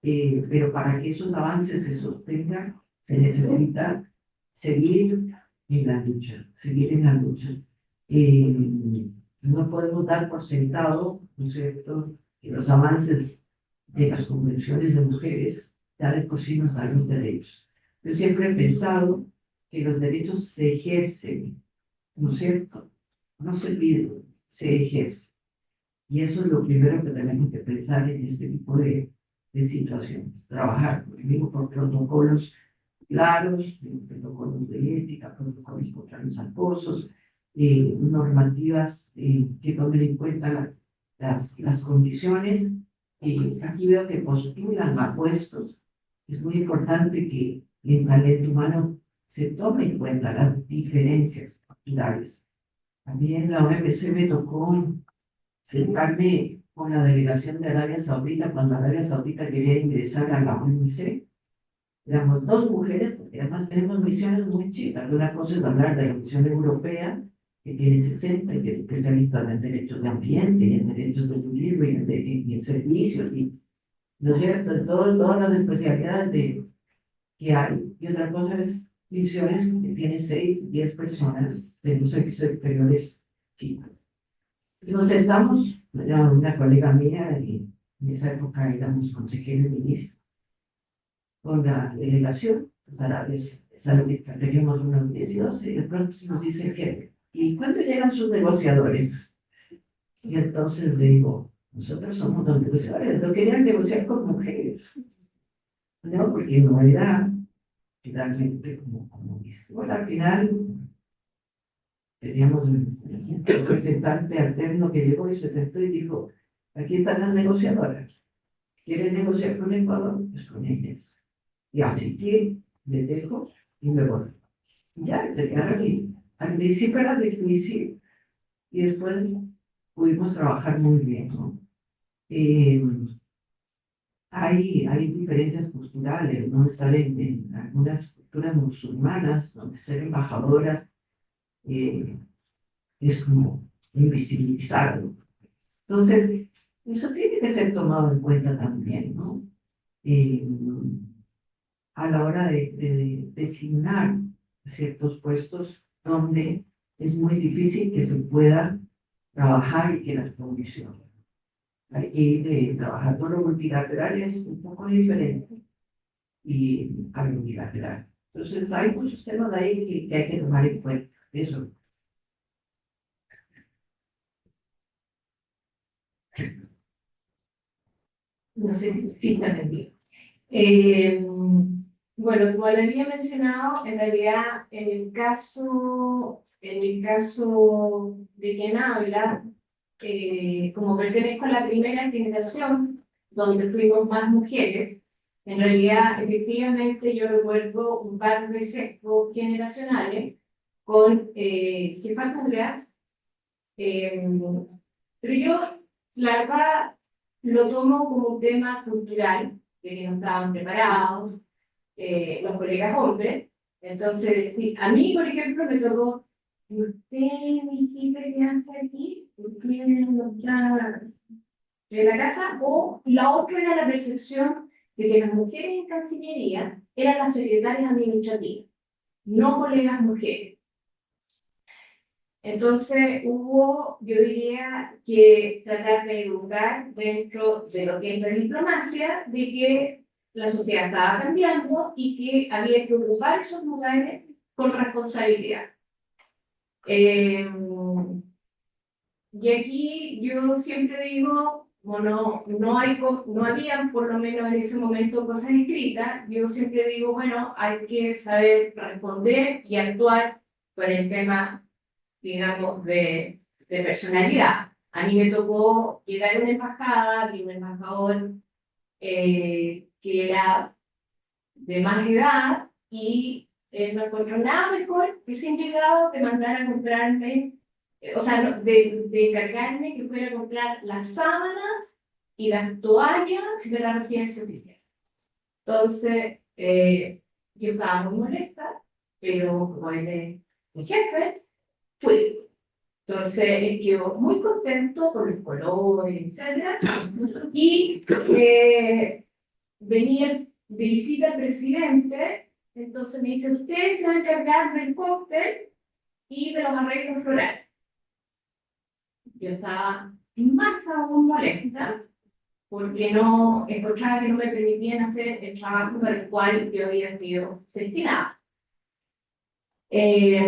pero para que esos avances se sostengan, se necesita seguir en la lucha, seguir en la lucha. No podemos dar por sentado, ¿no es cierto?, que los avances de las convenciones de mujeres ya de por sí nos dan los derechos. Yo siempre he pensado que los derechos se ejercen, ¿no es cierto? No se piden, se ejercen. Y eso es lo primero que tenemos que pensar en este tipo de situaciones. Trabajar, por ejemplo, por protocolos claros, protocolos de ética, protocolos contra los acosos, normativas que tomen en cuenta las condiciones. Aquí veo que postulan a puestos. Es muy importante que en talento humano se tome en cuenta las diferencias culturales. También la OMC me tocó sentarme con la delegación de Arabia Saudita cuando Arabia Saudita quería ingresar a la OMC. Éramos dos mujeres, porque además tenemos misiones muy chicas. Una cosa es hablar de la misión europea, que tiene 60 y que es especialista en derechos de ambiente, y en derechos de turismo, y en servicios, ¿no es cierto?, en todas las especialidades que hay. Y otra cosa es misiones que tienen 6, 10 personas de los servicios exteriores chicos. Nos sentamos, una colega mía, y en esa época éramos consejeros y ministros, con la delegación, los árabes sauditas, teníamos unos 10 y 12, y de pronto se nos dice que, ¿y cuándo llegan sus negociadores? Y entonces le digo, nosotros somos los negociadores, no querían negociar con mujeres, no, porque no era finalmente como bueno, al final teníamos un representante alterno que llegó y se sentó y dijo, aquí están las negociadoras, ¿quieren negociar con Ecuador? Pues con ellas. Y así que le dejo y me voy. Y ya, se quedaron ahí. Al principio era difícil y después pudimos trabajar muy bien, ¿no? Hay diferencias culturales, ¿no? Estar en algunas culturas musulmanas, donde ser embajadora es como invisibilizarlo. Entonces, eso tiene que ser tomado en cuenta también, ¿no? A la hora de designar ciertos puestos donde es muy difícil que se pueda trabajar y que las condiciones. Y trabajar con lo multilateral es un poco diferente y al unilateral. Entonces, hay muchos temas de ahí que hay que tomar en cuenta. Eso. No sé si te entendí. Bueno, como le había mencionado, en realidad, en el caso de quien habla, como pertenezco a la primera generación, donde fuimos más mujeres, en realidad, efectivamente, yo recuerdo un par de sesgos generacionales con jefaturas, pero yo, la verdad, lo tomo como un tema cultural, de que no estaban preparados, los colegas hombres. Entonces, sí, a mí, por ejemplo, me tocó, ¿y usted, mijita, qué hace aquí? ¿Por qué no está de la casa? O la otra era la percepción de que las mujeres en Cancillería eran las secretarias administrativas, no colegas mujeres. Entonces hubo, yo diría, que tratar de educar dentro de lo que es la diplomacia, de que la sociedad estaba cambiando y que había que ocupar esos lugares con responsabilidad. Y aquí yo siempre digo, bueno, no había por lo menos en ese momento cosas escritas, yo siempre digo, bueno, hay que saber responder y actuar con el tema, digamos, de personalidad. A mí me tocó llegar a una embajada, vi un embajador que era de más edad y no encontró nada mejor, recién llegado, de mandar a comprarme, o sea, de encargarme que fuera a comprar las sábanas y las toallas de la residencia oficial. Entonces, yo estaba muy molesta, pero como él es mi jefe, fui. Entonces, él quedó muy contento por los colores, etc. Y venía de visita al presidente, entonces me dice, usted se va a encargar del cóctel y de los arreglos florales. Yo estaba más aún molesta porque no encontraba que no me permitían hacer el trabajo para el cual yo había sido destinada. Y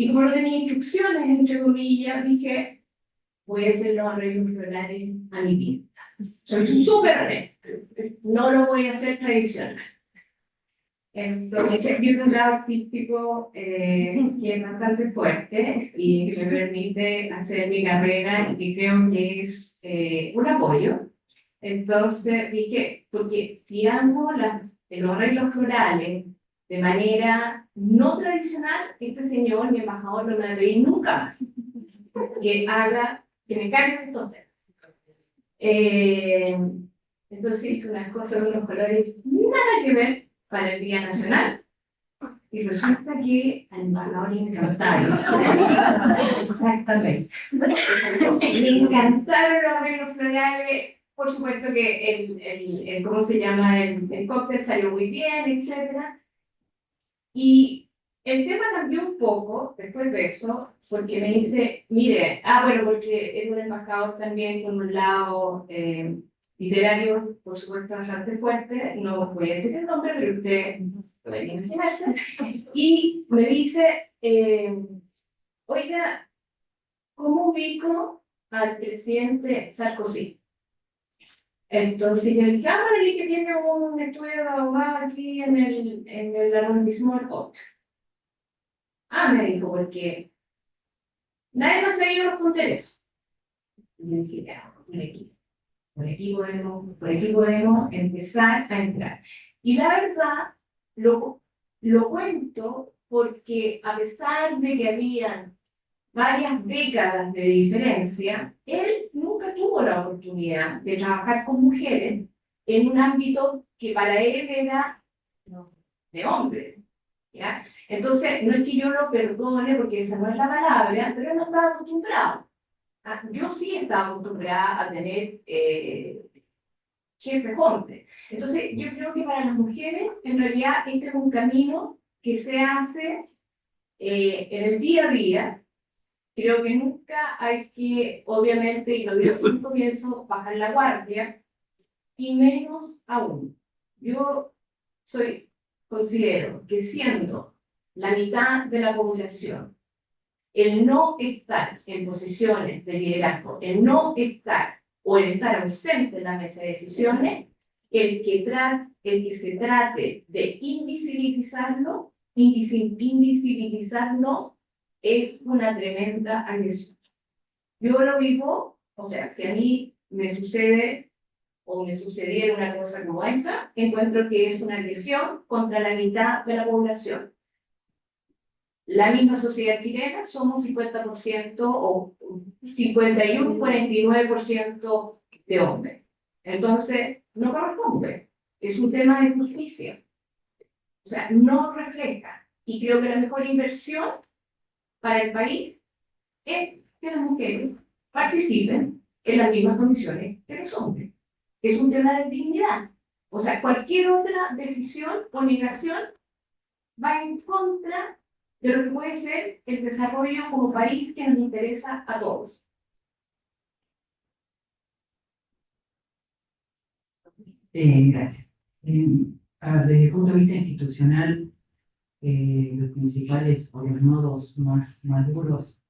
como no tenía instrucciones, entre comillas, dije, voy a hacer los arreglos florales a mi pinta. Soy súper honesta, no lo voy a hacer tradicional. Entonces, yo tengo un grado artístico que es bastante fuerte y que me permite hacer mi carrera y que creo que es un apoyo. Entonces dije, porque si hago los arreglos florales de manera no tradicional, este señor, mi embajador, no me va a pedir nunca más que me cargue estos temas. Entonces hice unas cosas de unos colores nada que ver para el Día Nacional. Y resulta que al embajador le encantaron. Exactamente. Le encantaron los arreglos florales. Por supuesto que ¿cómo se llama? El cóctel salió muy bien, etc. Y el tema cambió un poco después de eso, porque me dice, mire, bueno, porque es un embajador también con un lado literario, por supuesto, bastante fuerte, no voy a decir el nombre, pero usted puede imaginarse, y me dice, oiga, ¿cómo ubico al presidente Sarkozy? Entonces yo le dije, bueno, le dije, tiene un estudio de abogado aquí en el arrondissement del Pot. Me dijo, porque nadie más ha ido a los punteros. Y le dije, ya, por aquí podemos empezar a entrar. Y la verdad, lo cuento porque a pesar de que habían varias décadas de diferencia, él nunca tuvo la oportunidad de trabajar con mujeres en un ámbito que para él era de hombres. ¿Ya? Entonces, no es que yo lo perdone, porque esa no es la palabra, pero él no estaba acostumbrado. Yo sí estaba acostumbrada a tener jefes hombres. Entonces, yo creo que para las mujeres, en realidad, este es un camino que se hace en el día a día. Creo que nunca hay que, obviamente, y lo digo desde un comienzo, bajar la guardia, y menos aún. Yo considero que siendo la mitad de la población, el no estar en posiciones de liderazgo, el no estar o el estar ausente en la mesa de decisiones, el que se trate de invisibilizarnos es una tremenda agresión. Yo lo vivo, o sea, si a mí me sucede o me sucediera una cosa como esa, encuentro que es una agresión contra la mitad de la población. La misma sociedad chilena somos 50% o 51, 49% de hombres. Entonces, no corresponde. es un tema de justicia. O sea, no refleja. Y creo que la mejor inversión para el país es que las mujeres participen en las mismas condiciones que los hombres. Es un tema de dignidad. O sea, cualquier otra decisión o negación va en contra de lo que puede ser el desarrollo como país que nos interesa a todos. Gracias. Desde el punto de vista institucional, los principales o los nodos más duros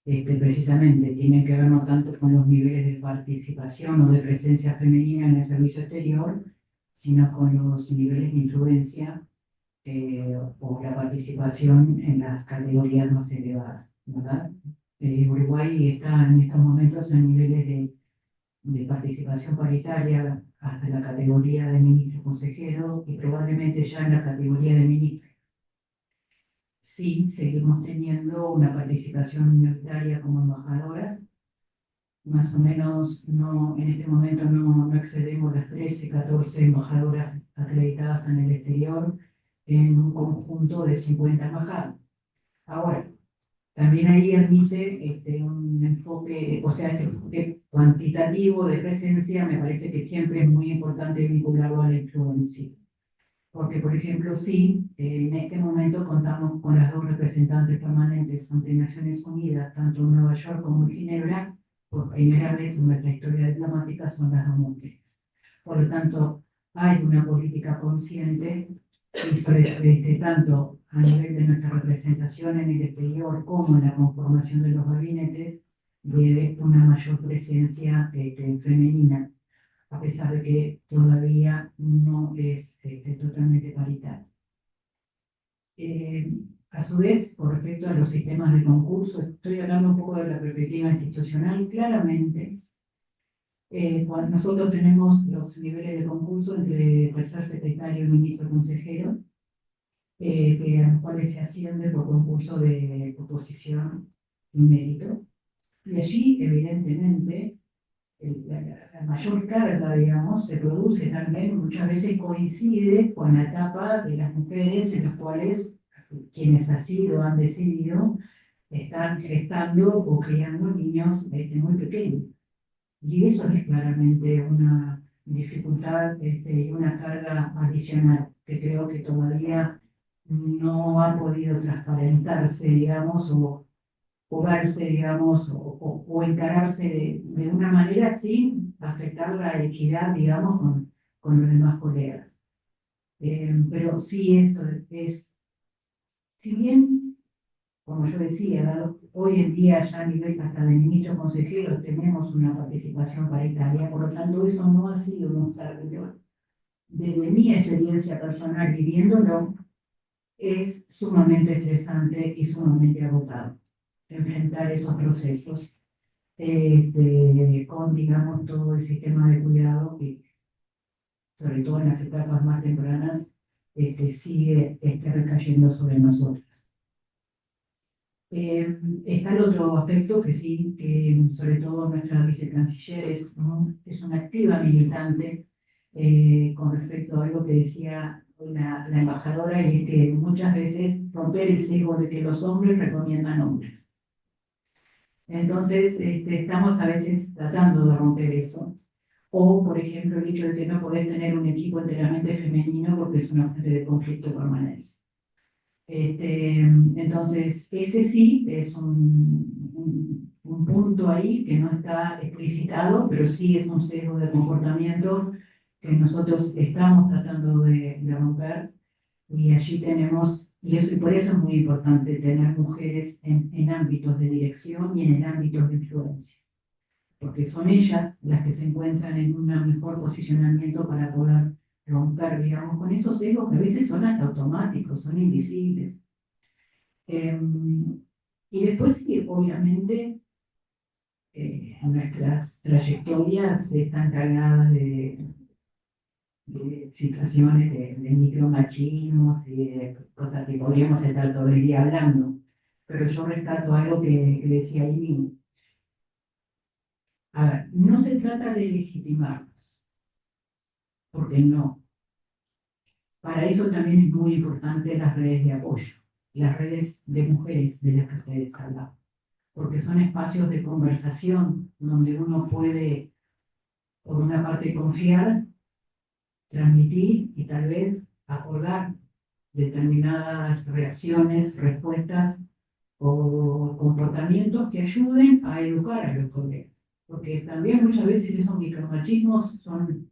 precisamente tienen que ver no tanto con los niveles de participación o de presencia femenina en el servicio exterior, sino con los niveles de influencia o la participación en las categorías más elevadas, ¿verdad? Uruguay está en estos momentos en niveles de participación paritaria hasta la categoría de ministro consejero y probablemente ya en la categoría de ministro. Sí, seguimos teniendo una participación minoritaria como embajadoras, más o menos no, en este momento no excedemos las 13, 14 embajadoras acreditadas en el exterior en un conjunto de 50 embajadas. Ahora, también ahí admite un enfoque, o sea, este enfoque cuantitativo de presencia me parece que siempre es muy importante vincularlo a la influencia. Porque, por ejemplo, sí, en este momento contamos con las dos representantes permanentes ante Naciones Unidas, tanto en Nueva York como en Ginebra, por primera vez en nuestra historia diplomática son las dos mujeres. Por lo tanto, hay una política consciente y sobre tanto a nivel de nuestra representación en el exterior como en la conformación de los gabinetes, de una mayor presencia femenina, a pesar de que todavía no es totalmente paritario. A su vez, con respecto a los sistemas de concurso, estoy hablando un poco de la perspectiva institucional, claramente. Cuando nosotros tenemos los niveles de concurso entre tercer secretario y ministro consejero, a los cuales se asciende por concurso de oposición y mérito. Y allí, evidentemente, la mayor carga, digamos, se produce también, muchas veces coincide con la etapa de las mujeres en las cuales quienes así lo han decidido están gestando o criando niños muy pequeños. Y eso es claramente una dificultad y una carga adicional que creo que todavía no ha podido transparentarse, digamos, o verse, digamos, o encararse de una manera sin afectar la equidad, digamos, con los demás colegas. Pero sí, eso es, si bien, como yo decía, hoy en día ya a nivel hasta de ministros consejeros tenemos una participación paritaria, por lo tanto eso no ha sido un obstáculo. Desde mi experiencia personal viviéndolo, es sumamente estresante y sumamente agotado enfrentar esos procesos con, digamos, todo el sistema de cuidado que, sobre todo en las etapas más tempranas, sigue recayendo sobre nosotras. Está el otro aspecto que sí, que sobre todo nuestra vicecanciller es una activa militante con respecto a algo que decía la embajadora, y es que muchas veces romper el sesgo de que los hombres recomiendan hombres. Entonces, estamos a veces tratando de romper eso. O, por ejemplo, el hecho de que no podés tener un equipo enteramente femenino porque es una fuente de conflicto permanente. Entonces, ese sí es un punto ahí que no está explicitado, pero sí es un sesgo de comportamiento que nosotros estamos tratando de romper. Y allí tenemos, y por eso es muy importante tener mujeres en ámbitos de dirección y en ámbitos de influencia, porque son ellas las que se encuentran en un mejor posicionamiento para poder romper, digamos, con esos sesgos que a veces son hasta automáticos, son invisibles. Y después sí, obviamente, nuestras trayectorias están cargadas de situaciones de micromachismos y de cosas que podríamos estar todo el día hablando. Pero yo rescato algo que decía Ivy. A ver, no se trata de legitimarnos, porque no. Para eso también es muy importante las redes de apoyo, las redes de mujeres de las que ustedes hablan, porque son espacios de conversación donde uno puede, por una parte, confiar, transmitir y tal vez acordar determinadas reacciones, respuestas o comportamientos que ayuden a educar a los colegas. Porque también muchas veces esos micromachismos son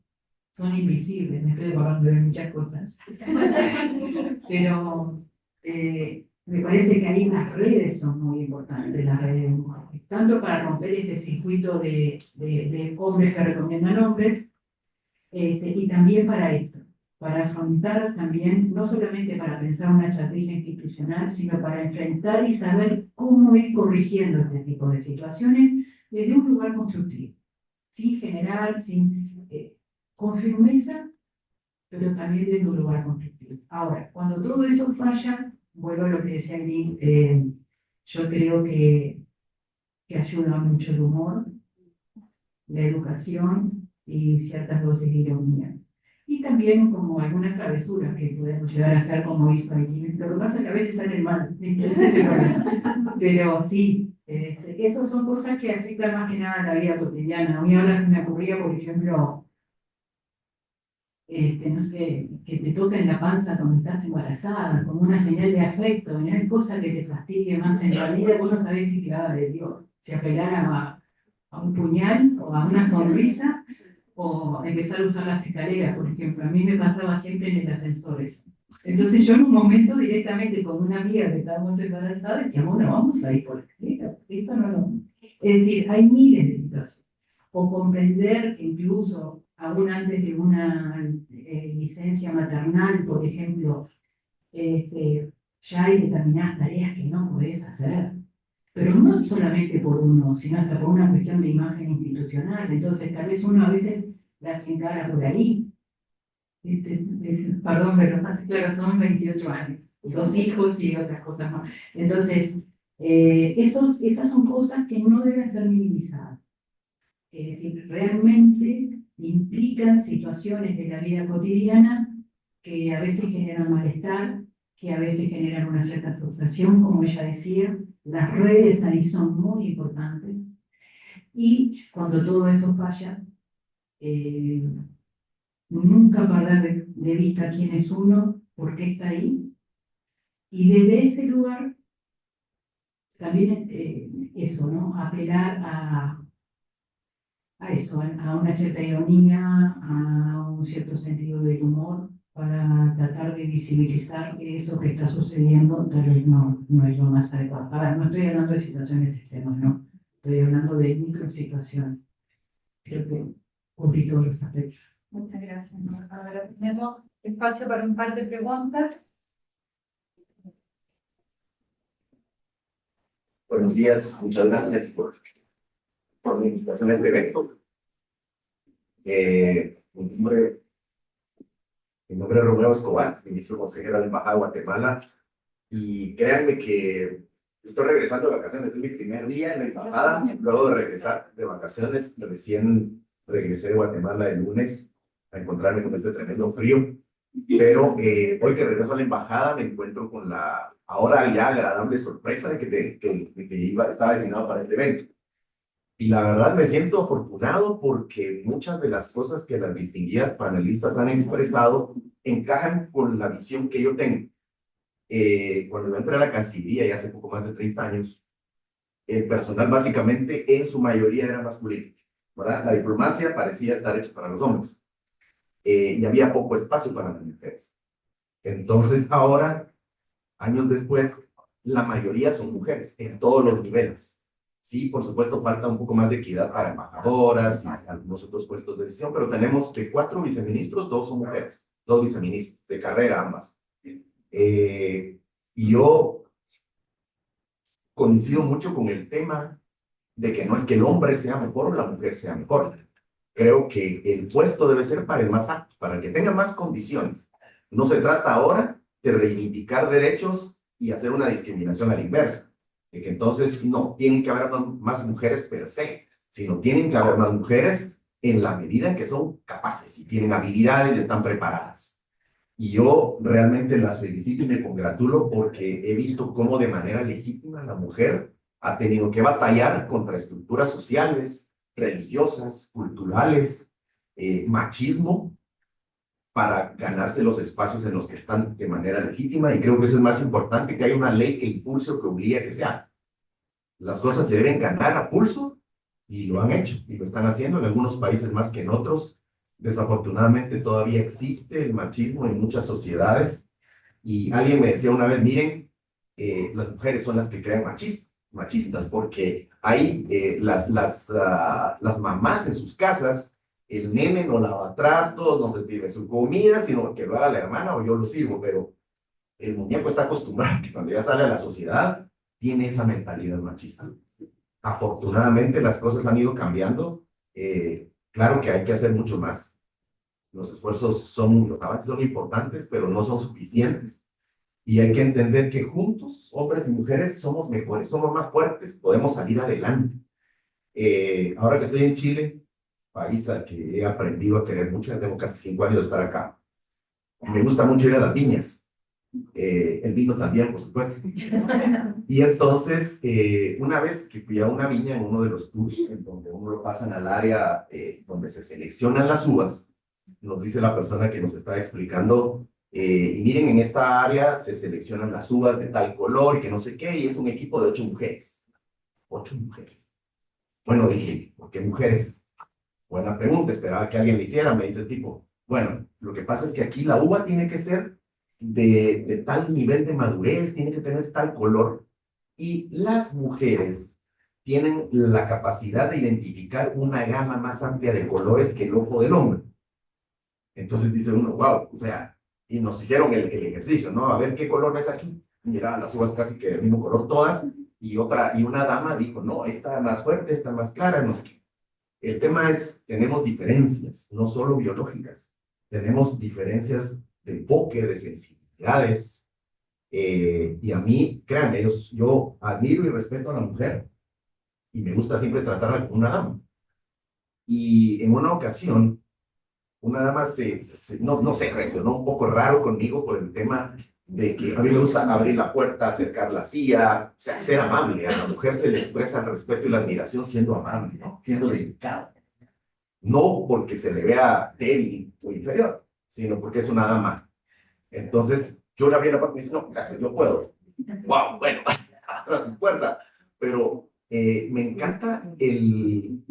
invisibles, me estoy acordando de muchas cosas. Pero me parece que ahí las redes son muy importantes, las redes de mujeres, tanto para romper ese circuito de hombres que recomiendan hombres, y también para esto, para afrontar también, no solamente para pensar una estrategia institucional, sino para enfrentar y saber cómo ir corrigiendo este tipo de situaciones desde un lugar constructivo, sin generar, con firmeza, pero también desde un lugar constructivo. Ahora, cuando todo eso falla, vuelvo a lo que decía Gris, yo creo que ayuda mucho el humor, la educación y ciertas dosis de ironía. Y también como algunas travesuras que podemos llegar a hacer como hizo ahí. Lo que pasa es que a veces salen mal, pero sí, esas son cosas que afectan más que nada a la vida cotidiana. A mí ahora se me ocurría, por ejemplo, no sé, que te toca en la panza cuando estás embarazada, como una señal de afecto, no hay cosa que te fastidia más en la vida, vos no sabés si quedaba de Dios, si apelar a un puñal o a una sonrisa, o empezar a usar las escaleras, por ejemplo. A mí me pasaba siempre en el ascensor eso. Entonces yo en un momento directamente con una amiga que estábamos embarazadas decía, bueno, vamos a ir por la escalera, esto no. Es decir, hay miles de situaciones. O comprender que incluso aún antes de una licencia maternal, por ejemplo, ya hay determinadas tareas que no podés hacer. Pero no solamente por uno, sino hasta por una cuestión de imagen institucional. Entonces, tal vez uno a veces las encara por ahí. Perdón, pero claro, son 28 años, 2 hijos y otras cosas más. Entonces, esas son cosas que no deben ser minimizadas. Realmente implican situaciones de la vida cotidiana que a veces generan malestar, que a veces generan una cierta frustración, como ella decía. Las redes ahí son muy importantes. Y cuando todo eso falla, nunca perder de vista quién es uno, por qué está ahí. Y desde ese lugar, también eso, ¿no? Apelar a eso, a una cierta ironía, a un cierto sentido del humor, para tratar de visibilizar que eso que está sucediendo tal vez no es lo más adecuado. Ahora, no estoy hablando de situaciones extremas, no. Estoy hablando de microsituaciones. Creo que cubrí todos los aspectos. Muchas gracias. Ahora tenemos espacio para un par de preguntas. Buenos días, muchas gracias por la invitación a este evento. Mi nombre es Romeo Escobar, ministro consejero de la Embajada de Guatemala, y créanme que estoy regresando de vacaciones, es mi primer día en la Embajada, luego de regresar de vacaciones, recién regresé de Guatemala el lunes a encontrarme con este tremendo frío, pero hoy que regreso a la Embajada me encuentro con la ahora ya agradable sorpresa de que estaba destinado para este evento. Y la verdad me siento afortunado porque muchas de las cosas que las distinguidas panelistas han expresado encajan con la visión que yo tengo. Cuando yo entré a la Cancillería, ya hace poco más de 30 años, el personal básicamente en su mayoría era masculino, ¿verdad? La diplomacia parecía estar hecha para los hombres y había poco espacio para las mujeres. Entonces ahora, años después, la mayoría son mujeres en todos los niveles. Sí, por supuesto, falta un poco más de equidad para embajadoras y algunos otros puestos de decisión, pero tenemos de 4 viceministros, 2 son mujeres, 2 viceministros, de carrera ambas. Y yo coincido mucho con el tema de que no es que el hombre sea mejor o la mujer sea mejor. Creo que el puesto debe ser para el más apto, para el que tenga más condiciones. No se trata ahora de reivindicar derechos y hacer una discriminación a la inversa. De que entonces no tienen que haber más mujeres per se, sino tienen que haber más mujeres en la medida en que son capaces y tienen habilidades y están preparadas. Y yo realmente las felicito y me congratulo porque he visto cómo de manera legítima la mujer ha tenido que batallar contra estructuras sociales, religiosas, culturales, machismo, para ganarse los espacios en los que están de manera legítima. Y creo que eso es más importante que haya una ley que impulse o que obligue a que sea. Las cosas se deben ganar a pulso y lo han hecho y lo están haciendo en algunos países más que en otros. Desafortunadamente todavía existe el machismo en muchas sociedades y alguien me decía una vez, miren, las mujeres son las que crean machistas porque hay las mamás en sus casas, el nene no lava trastos, no se sirve su comida, sino que lo haga la hermana o yo lo sirvo, pero el muñeco está acostumbrado que cuando ya sale a la sociedad tiene esa mentalidad machista. Afortunadamente las cosas han ido cambiando. Claro que hay que hacer mucho más. Los los avances son importantes, pero no son suficientes. Y hay que entender que juntos, hombres y mujeres, somos mejores, somos más fuertes, podemos salir adelante. Ahora que estoy en Chile, país al que he aprendido a querer mucho, ya tengo casi 5 años de estar acá. Me gusta mucho ir a las viñas. El vino también, por supuesto. Y entonces, una vez que fui a una viña en uno de los tours, en donde uno lo pasan al área donde se seleccionan las uvas, nos dice la persona que nos está explicando, y miren, en esta área se seleccionan las uvas de tal color y que no sé qué, y es un equipo de 8 mujeres. 8 mujeres. Bueno, dije, ¿por qué mujeres? Buena pregunta, esperaba que alguien le hiciera, me dice el tipo. Bueno, lo que pasa es que aquí la uva tiene que ser de tal nivel de madurez, tiene que tener tal color. Y las mujeres tienen la capacidad de identificar una gama más amplia de colores que el ojo del hombre. Entonces dice uno, wow, o sea, y nos hicieron el ejercicio, ¿no? A ver, ¿qué color ves aquí? Miraban las uvas casi que del mismo color todas, y una dama dijo, no, esta más fuerte, esta más clara, no sé qué. El tema es, tenemos diferencias, no solo biológicas, tenemos diferencias de enfoque, de sensibilidades, y a mí, créanme, yo admiro y respeto a la mujer, y me gusta siempre tratarla como una dama. Y en una ocasión, una dama no sé, reaccionó un poco raro conmigo por el tema de que a mí me gusta abrir la puerta, acercar la silla, o sea, ser amable. A la mujer se le expresa el respeto y la admiración siendo amable, ¿no? Siendo delicado. No porque se le vea débil o inferior, sino porque es una dama. Entonces, yo le abrí la puerta y me dice, no, gracias, yo puedo. Wow, bueno, abra su puerta. Pero me encanta el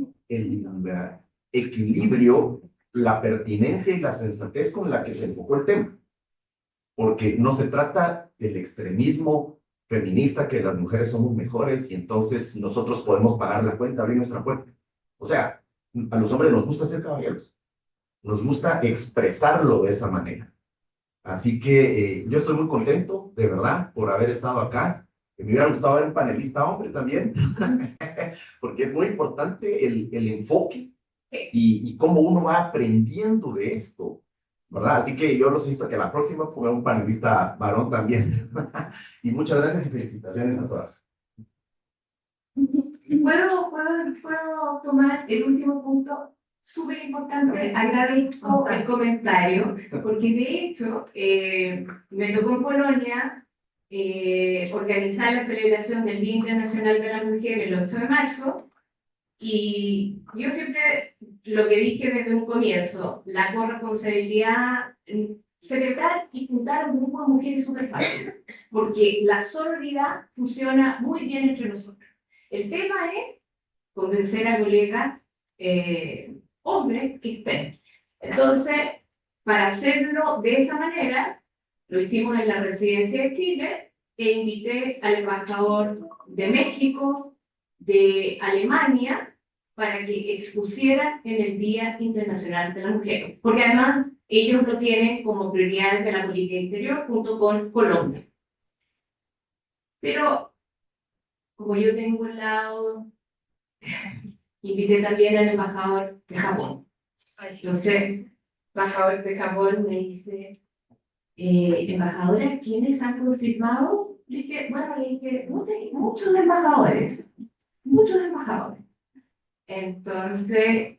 equilibrio, la pertinencia y la sensatez con la que se enfocó el tema. Porque no se trata del extremismo feminista que las mujeres somos mejores y entonces nosotros podemos pagar la cuenta, abrir nuestra puerta. O sea, a los hombres nos gusta ser caballeros, nos gusta expresarlo de esa manera. Así que yo estoy muy contento, de verdad, por haber estado acá. Me hubiera gustado ver un panelista hombre también, porque es muy importante el enfoque y cómo uno va aprendiendo de esto, ¿verdad? Así que yo los insto a que la próxima ponga un panelista varón también. Y muchas gracias y felicitaciones a todas. ¿Puedo tomar el último punto? Súper importante, agradezco el comentario, porque de hecho me tocó en Polonia organizar la celebración del Día Internacional de la Mujer el 8 de marzo, y yo siempre lo que dije desde un comienzo, la corresponsabilidad, celebrar y juntar un grupo de mujeres es súper fácil, porque la sororidad funciona muy bien entre nosotros. El tema es convencer a colegas hombres que estén. Entonces, para hacerlo de esa manera, lo hicimos en la Residencia de Chile e invité al embajador de México, de Alemania, para que expusieran en el Día Internacional de la Mujer, porque además ellos lo tienen como prioridad de la política exterior junto con Colombia. Pero, como yo tengo un lado, invité también al embajador de Japón. Entonces, el embajador de Japón me dice, embajadora, ¿quiénes han confirmado? Le dije, muchos embajadores, muchos embajadores. Entonces,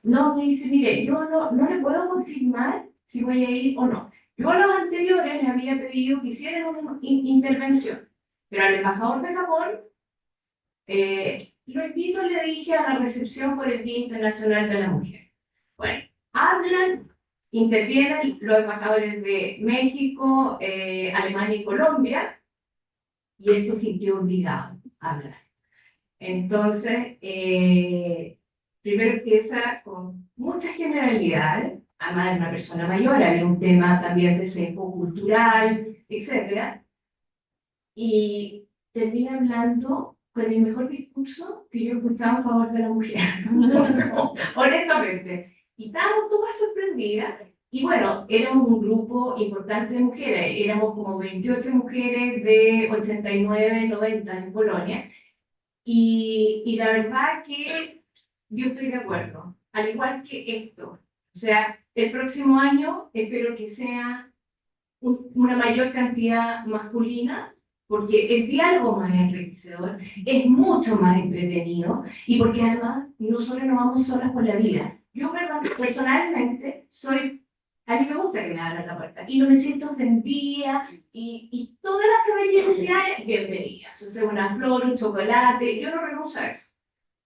no, me dice, mire, yo no le puedo confirmar si voy a ir o no. Yo a los anteriores les había pedido que hicieran una intervención, pero al embajador de Japón lo invito, le dije, a la recepción por el Día Internacional de la Mujer. Bueno, hablan, intervienen los embajadores de México, Alemania y Colombia, y él se sintió obligado a hablar. Entonces, primero empieza con muchas generalidades, además de una persona mayor, había un tema también de sesgo cultural, etc. Y termina hablando con el mejor discurso que yo he escuchado en favor de la mujer, honestamente. Y estábamos todas sorprendidas. Y bueno, éramos un grupo importante de mujeres, éramos como 28 mujeres de 89, 90 en Polonia. Y la verdad que yo estoy de acuerdo, al igual que esto. O sea, el próximo año espero que sea una mayor cantidad masculina, porque el diálogo más enriquecedor es mucho más entretenido y porque además nosotros no vamos solas por la vida. Yo personalmente a mí me gusta que me abran la puerta y no me siento ofendida y todas las que me lleguen sean bienvenidas. O sea, una flor, un chocolate, yo no renuncio a eso.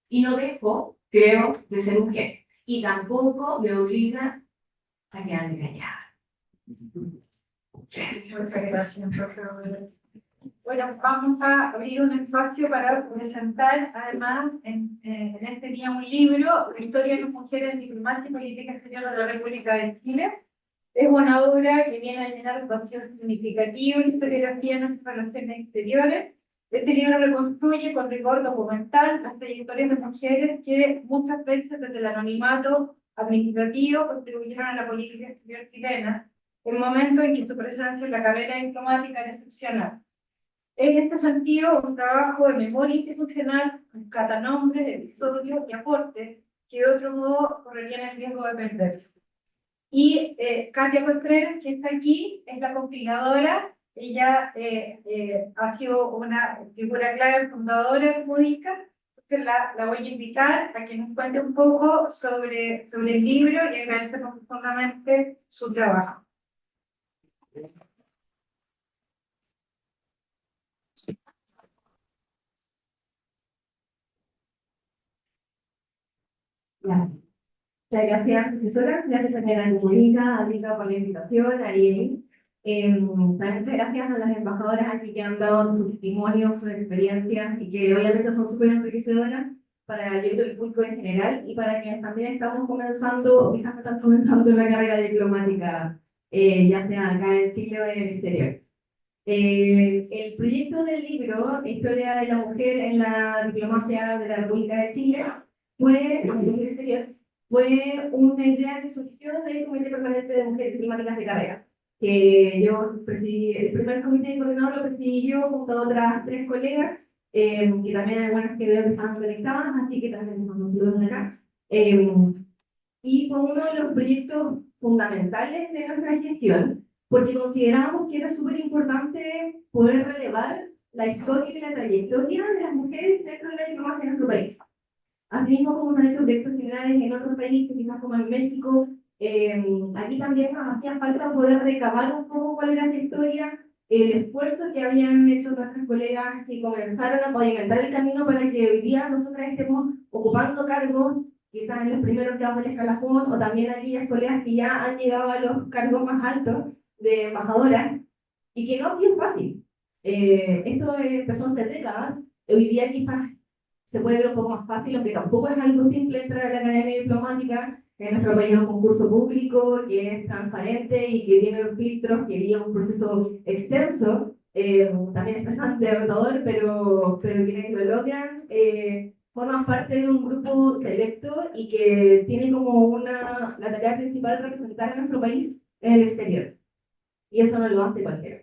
Y no dejo, creo, de ser mujer. Y tampoco me obliga a quedarme callada. Muchas gracias, profesor. Bueno, vamos a abrir un espacio para presentar, además, en este día un libro, La historia de las mujeres en diplomacia y política exterior de la República de Chile. Es una obra que viene a llenar vacíos significativos en la historiografía de nuestras relaciones exteriores. Este libro reconstruye con rigor documental las trayectorias de mujeres que muchas veces desde el anonimato administrativo contribuyeron a la política exterior chilena, en momentos en que su presencia en la carrera diplomática era excepcional. En este sentido, un trabajo de memoria institucional con catanombres, episodios y aportes que de otro modo correrían el riesgo de perderse. Y Katia Contreras, que está aquí, es la compiladora. Ella ha sido una figura clave fundadora de Mudica. Entonces la voy a invitar a que nos cuente un poco sobre el libro y agradecemos profundamente su trabajo. Muchas gracias, profesora. Gracias, señora Mónica, a Rita por la invitación, a Ariel. También muchas gracias a las embajadoras aquí que han dado sus testimonios, sus experiencias y que obviamente son súper enriquecedoras para yo creo, el público en general y para quienes también estamos comenzando, o quizás están comenzando la carrera diplomática, ya sea acá en Chile o en el exterior. El proyecto del libro, Historia de la Mujer en la Diplomacia de la República de Chile, fue una idea que surgió del Comité Permanente de Mujeres Diplomáticas de Carrera, que yo presidí. El primer comité de coordinador lo presidí yo junto a otras 3 colegas, que también hay buenas que veo que estaban conectadas, así que también nos ayudan acá. Y fue uno de los proyectos fundamentales de nuestra gestión, porque consideramos que era súper importante poder relevar la historia y la trayectoria de las mujeres dentro de la diplomacia en nuestro país. Asimismo, como se han hecho proyectos similares en otros países, quizás como en México, aquí también nos hacía falta poder recabar un poco cuál era esa historia, el esfuerzo que habían hecho nuestros colegas que comenzaron a pavimentar el camino para que hoy día nosotras estemos ocupando cargos, quizás en los primeros grados del escalafón, o también aquellas colegas que ya han llegado a los cargos más altos de embajadoras, y que no ha sido fácil. Esto empezó hace décadas, hoy día quizás se puede ver un poco más fácil, aunque tampoco es algo simple entrar a la academia diplomática. En nuestro país es un concurso público que es transparente y que tiene filtros, que lleva un proceso extenso. También es bastante agotador, pero quienes lo logran forman parte de un grupo selecto y que tiene como la tarea principal representar a nuestro país en el exterior. Y eso no lo hace cualquiera.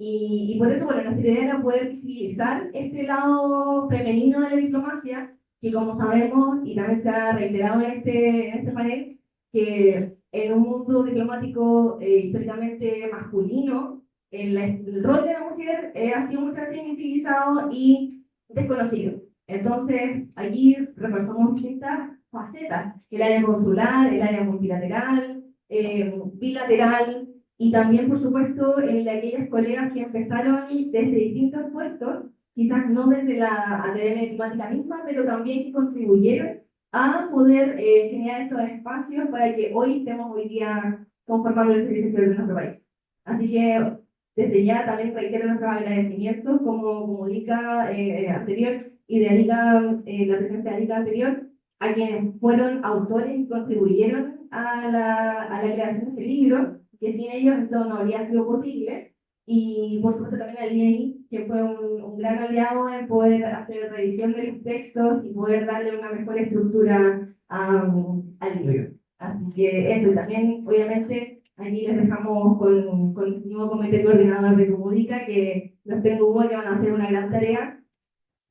Y por eso, bueno, nuestra idea era poder visibilizar este lado femenino de la diplomacia, que como sabemos, y también se ha reiterado en este panel, que en un mundo diplomático históricamente masculino, el rol de la mujer ha sido muchas veces invisibilizado y desconocido. Entonces, aquí reforzamos distintas facetas, el área consular, el área multilateral, bilateral, y también, por supuesto, el de aquellas colegas que empezaron desde distintos puestos, quizás no desde la Academia Climática misma, pero también que contribuyeron a poder generar estos espacios para que hoy estemos hoy día conformando el servicio exterior de nuestro país. Así que desde ya también reitero nuestros agradecimientos como DICA anterior y de ADICA, la presencia de ADICA anterior, a quienes fueron autores y contribuyeron a la creación de ese libro, que sin ellos esto no habría sido posible. Y por supuesto también al IEI, que fue un gran aliado en poder hacer revisión de los textos y poder darle una mejor estructura al libro. Así que eso, y también obviamente aquí les dejamos con el nuevo comité coordinador de Comunica, que los tengo humo que van a hacer una gran tarea,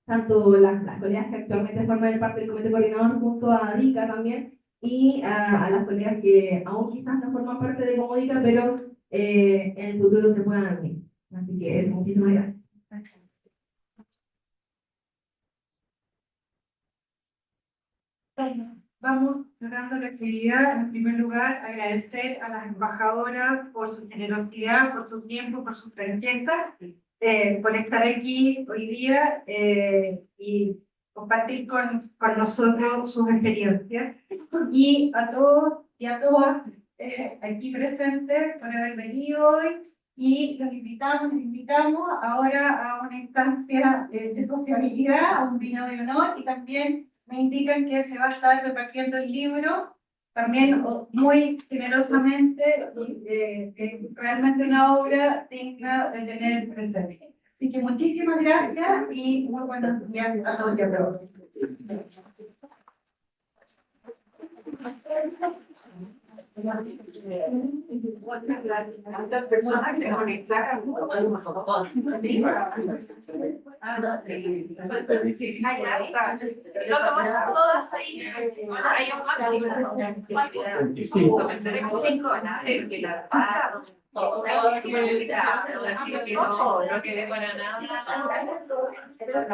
tanto las colegas que actualmente forman parte del comité coordinador junto a DICA también, y a las colegas que aún quizás no forman parte de Comunica, pero en el futuro se puedan unir. Así que eso, muchísimas gracias. Vamos cerrando la actividad. En primer lugar, agradecer a las embajadoras por su generosidad, por su tiempo, por su franqueza, por estar aquí hoy día y compartir con nosotros sus experiencias. Y a todos y a todas aquí presentes por haber venido hoy. Y los invitamos ahora a una instancia de sociabilidad, a un vino de honor, y también me indican que se va a estar repartiendo el libro, también muy generosamente, realmente una obra digna de tener presente. Así que muchísimas gracias y muy buenos días a todos y a todas. ¿Cuántas personas se conectaron? No somos todas ahí, hay un máximo. 25. 25, No quedé para nada. Pero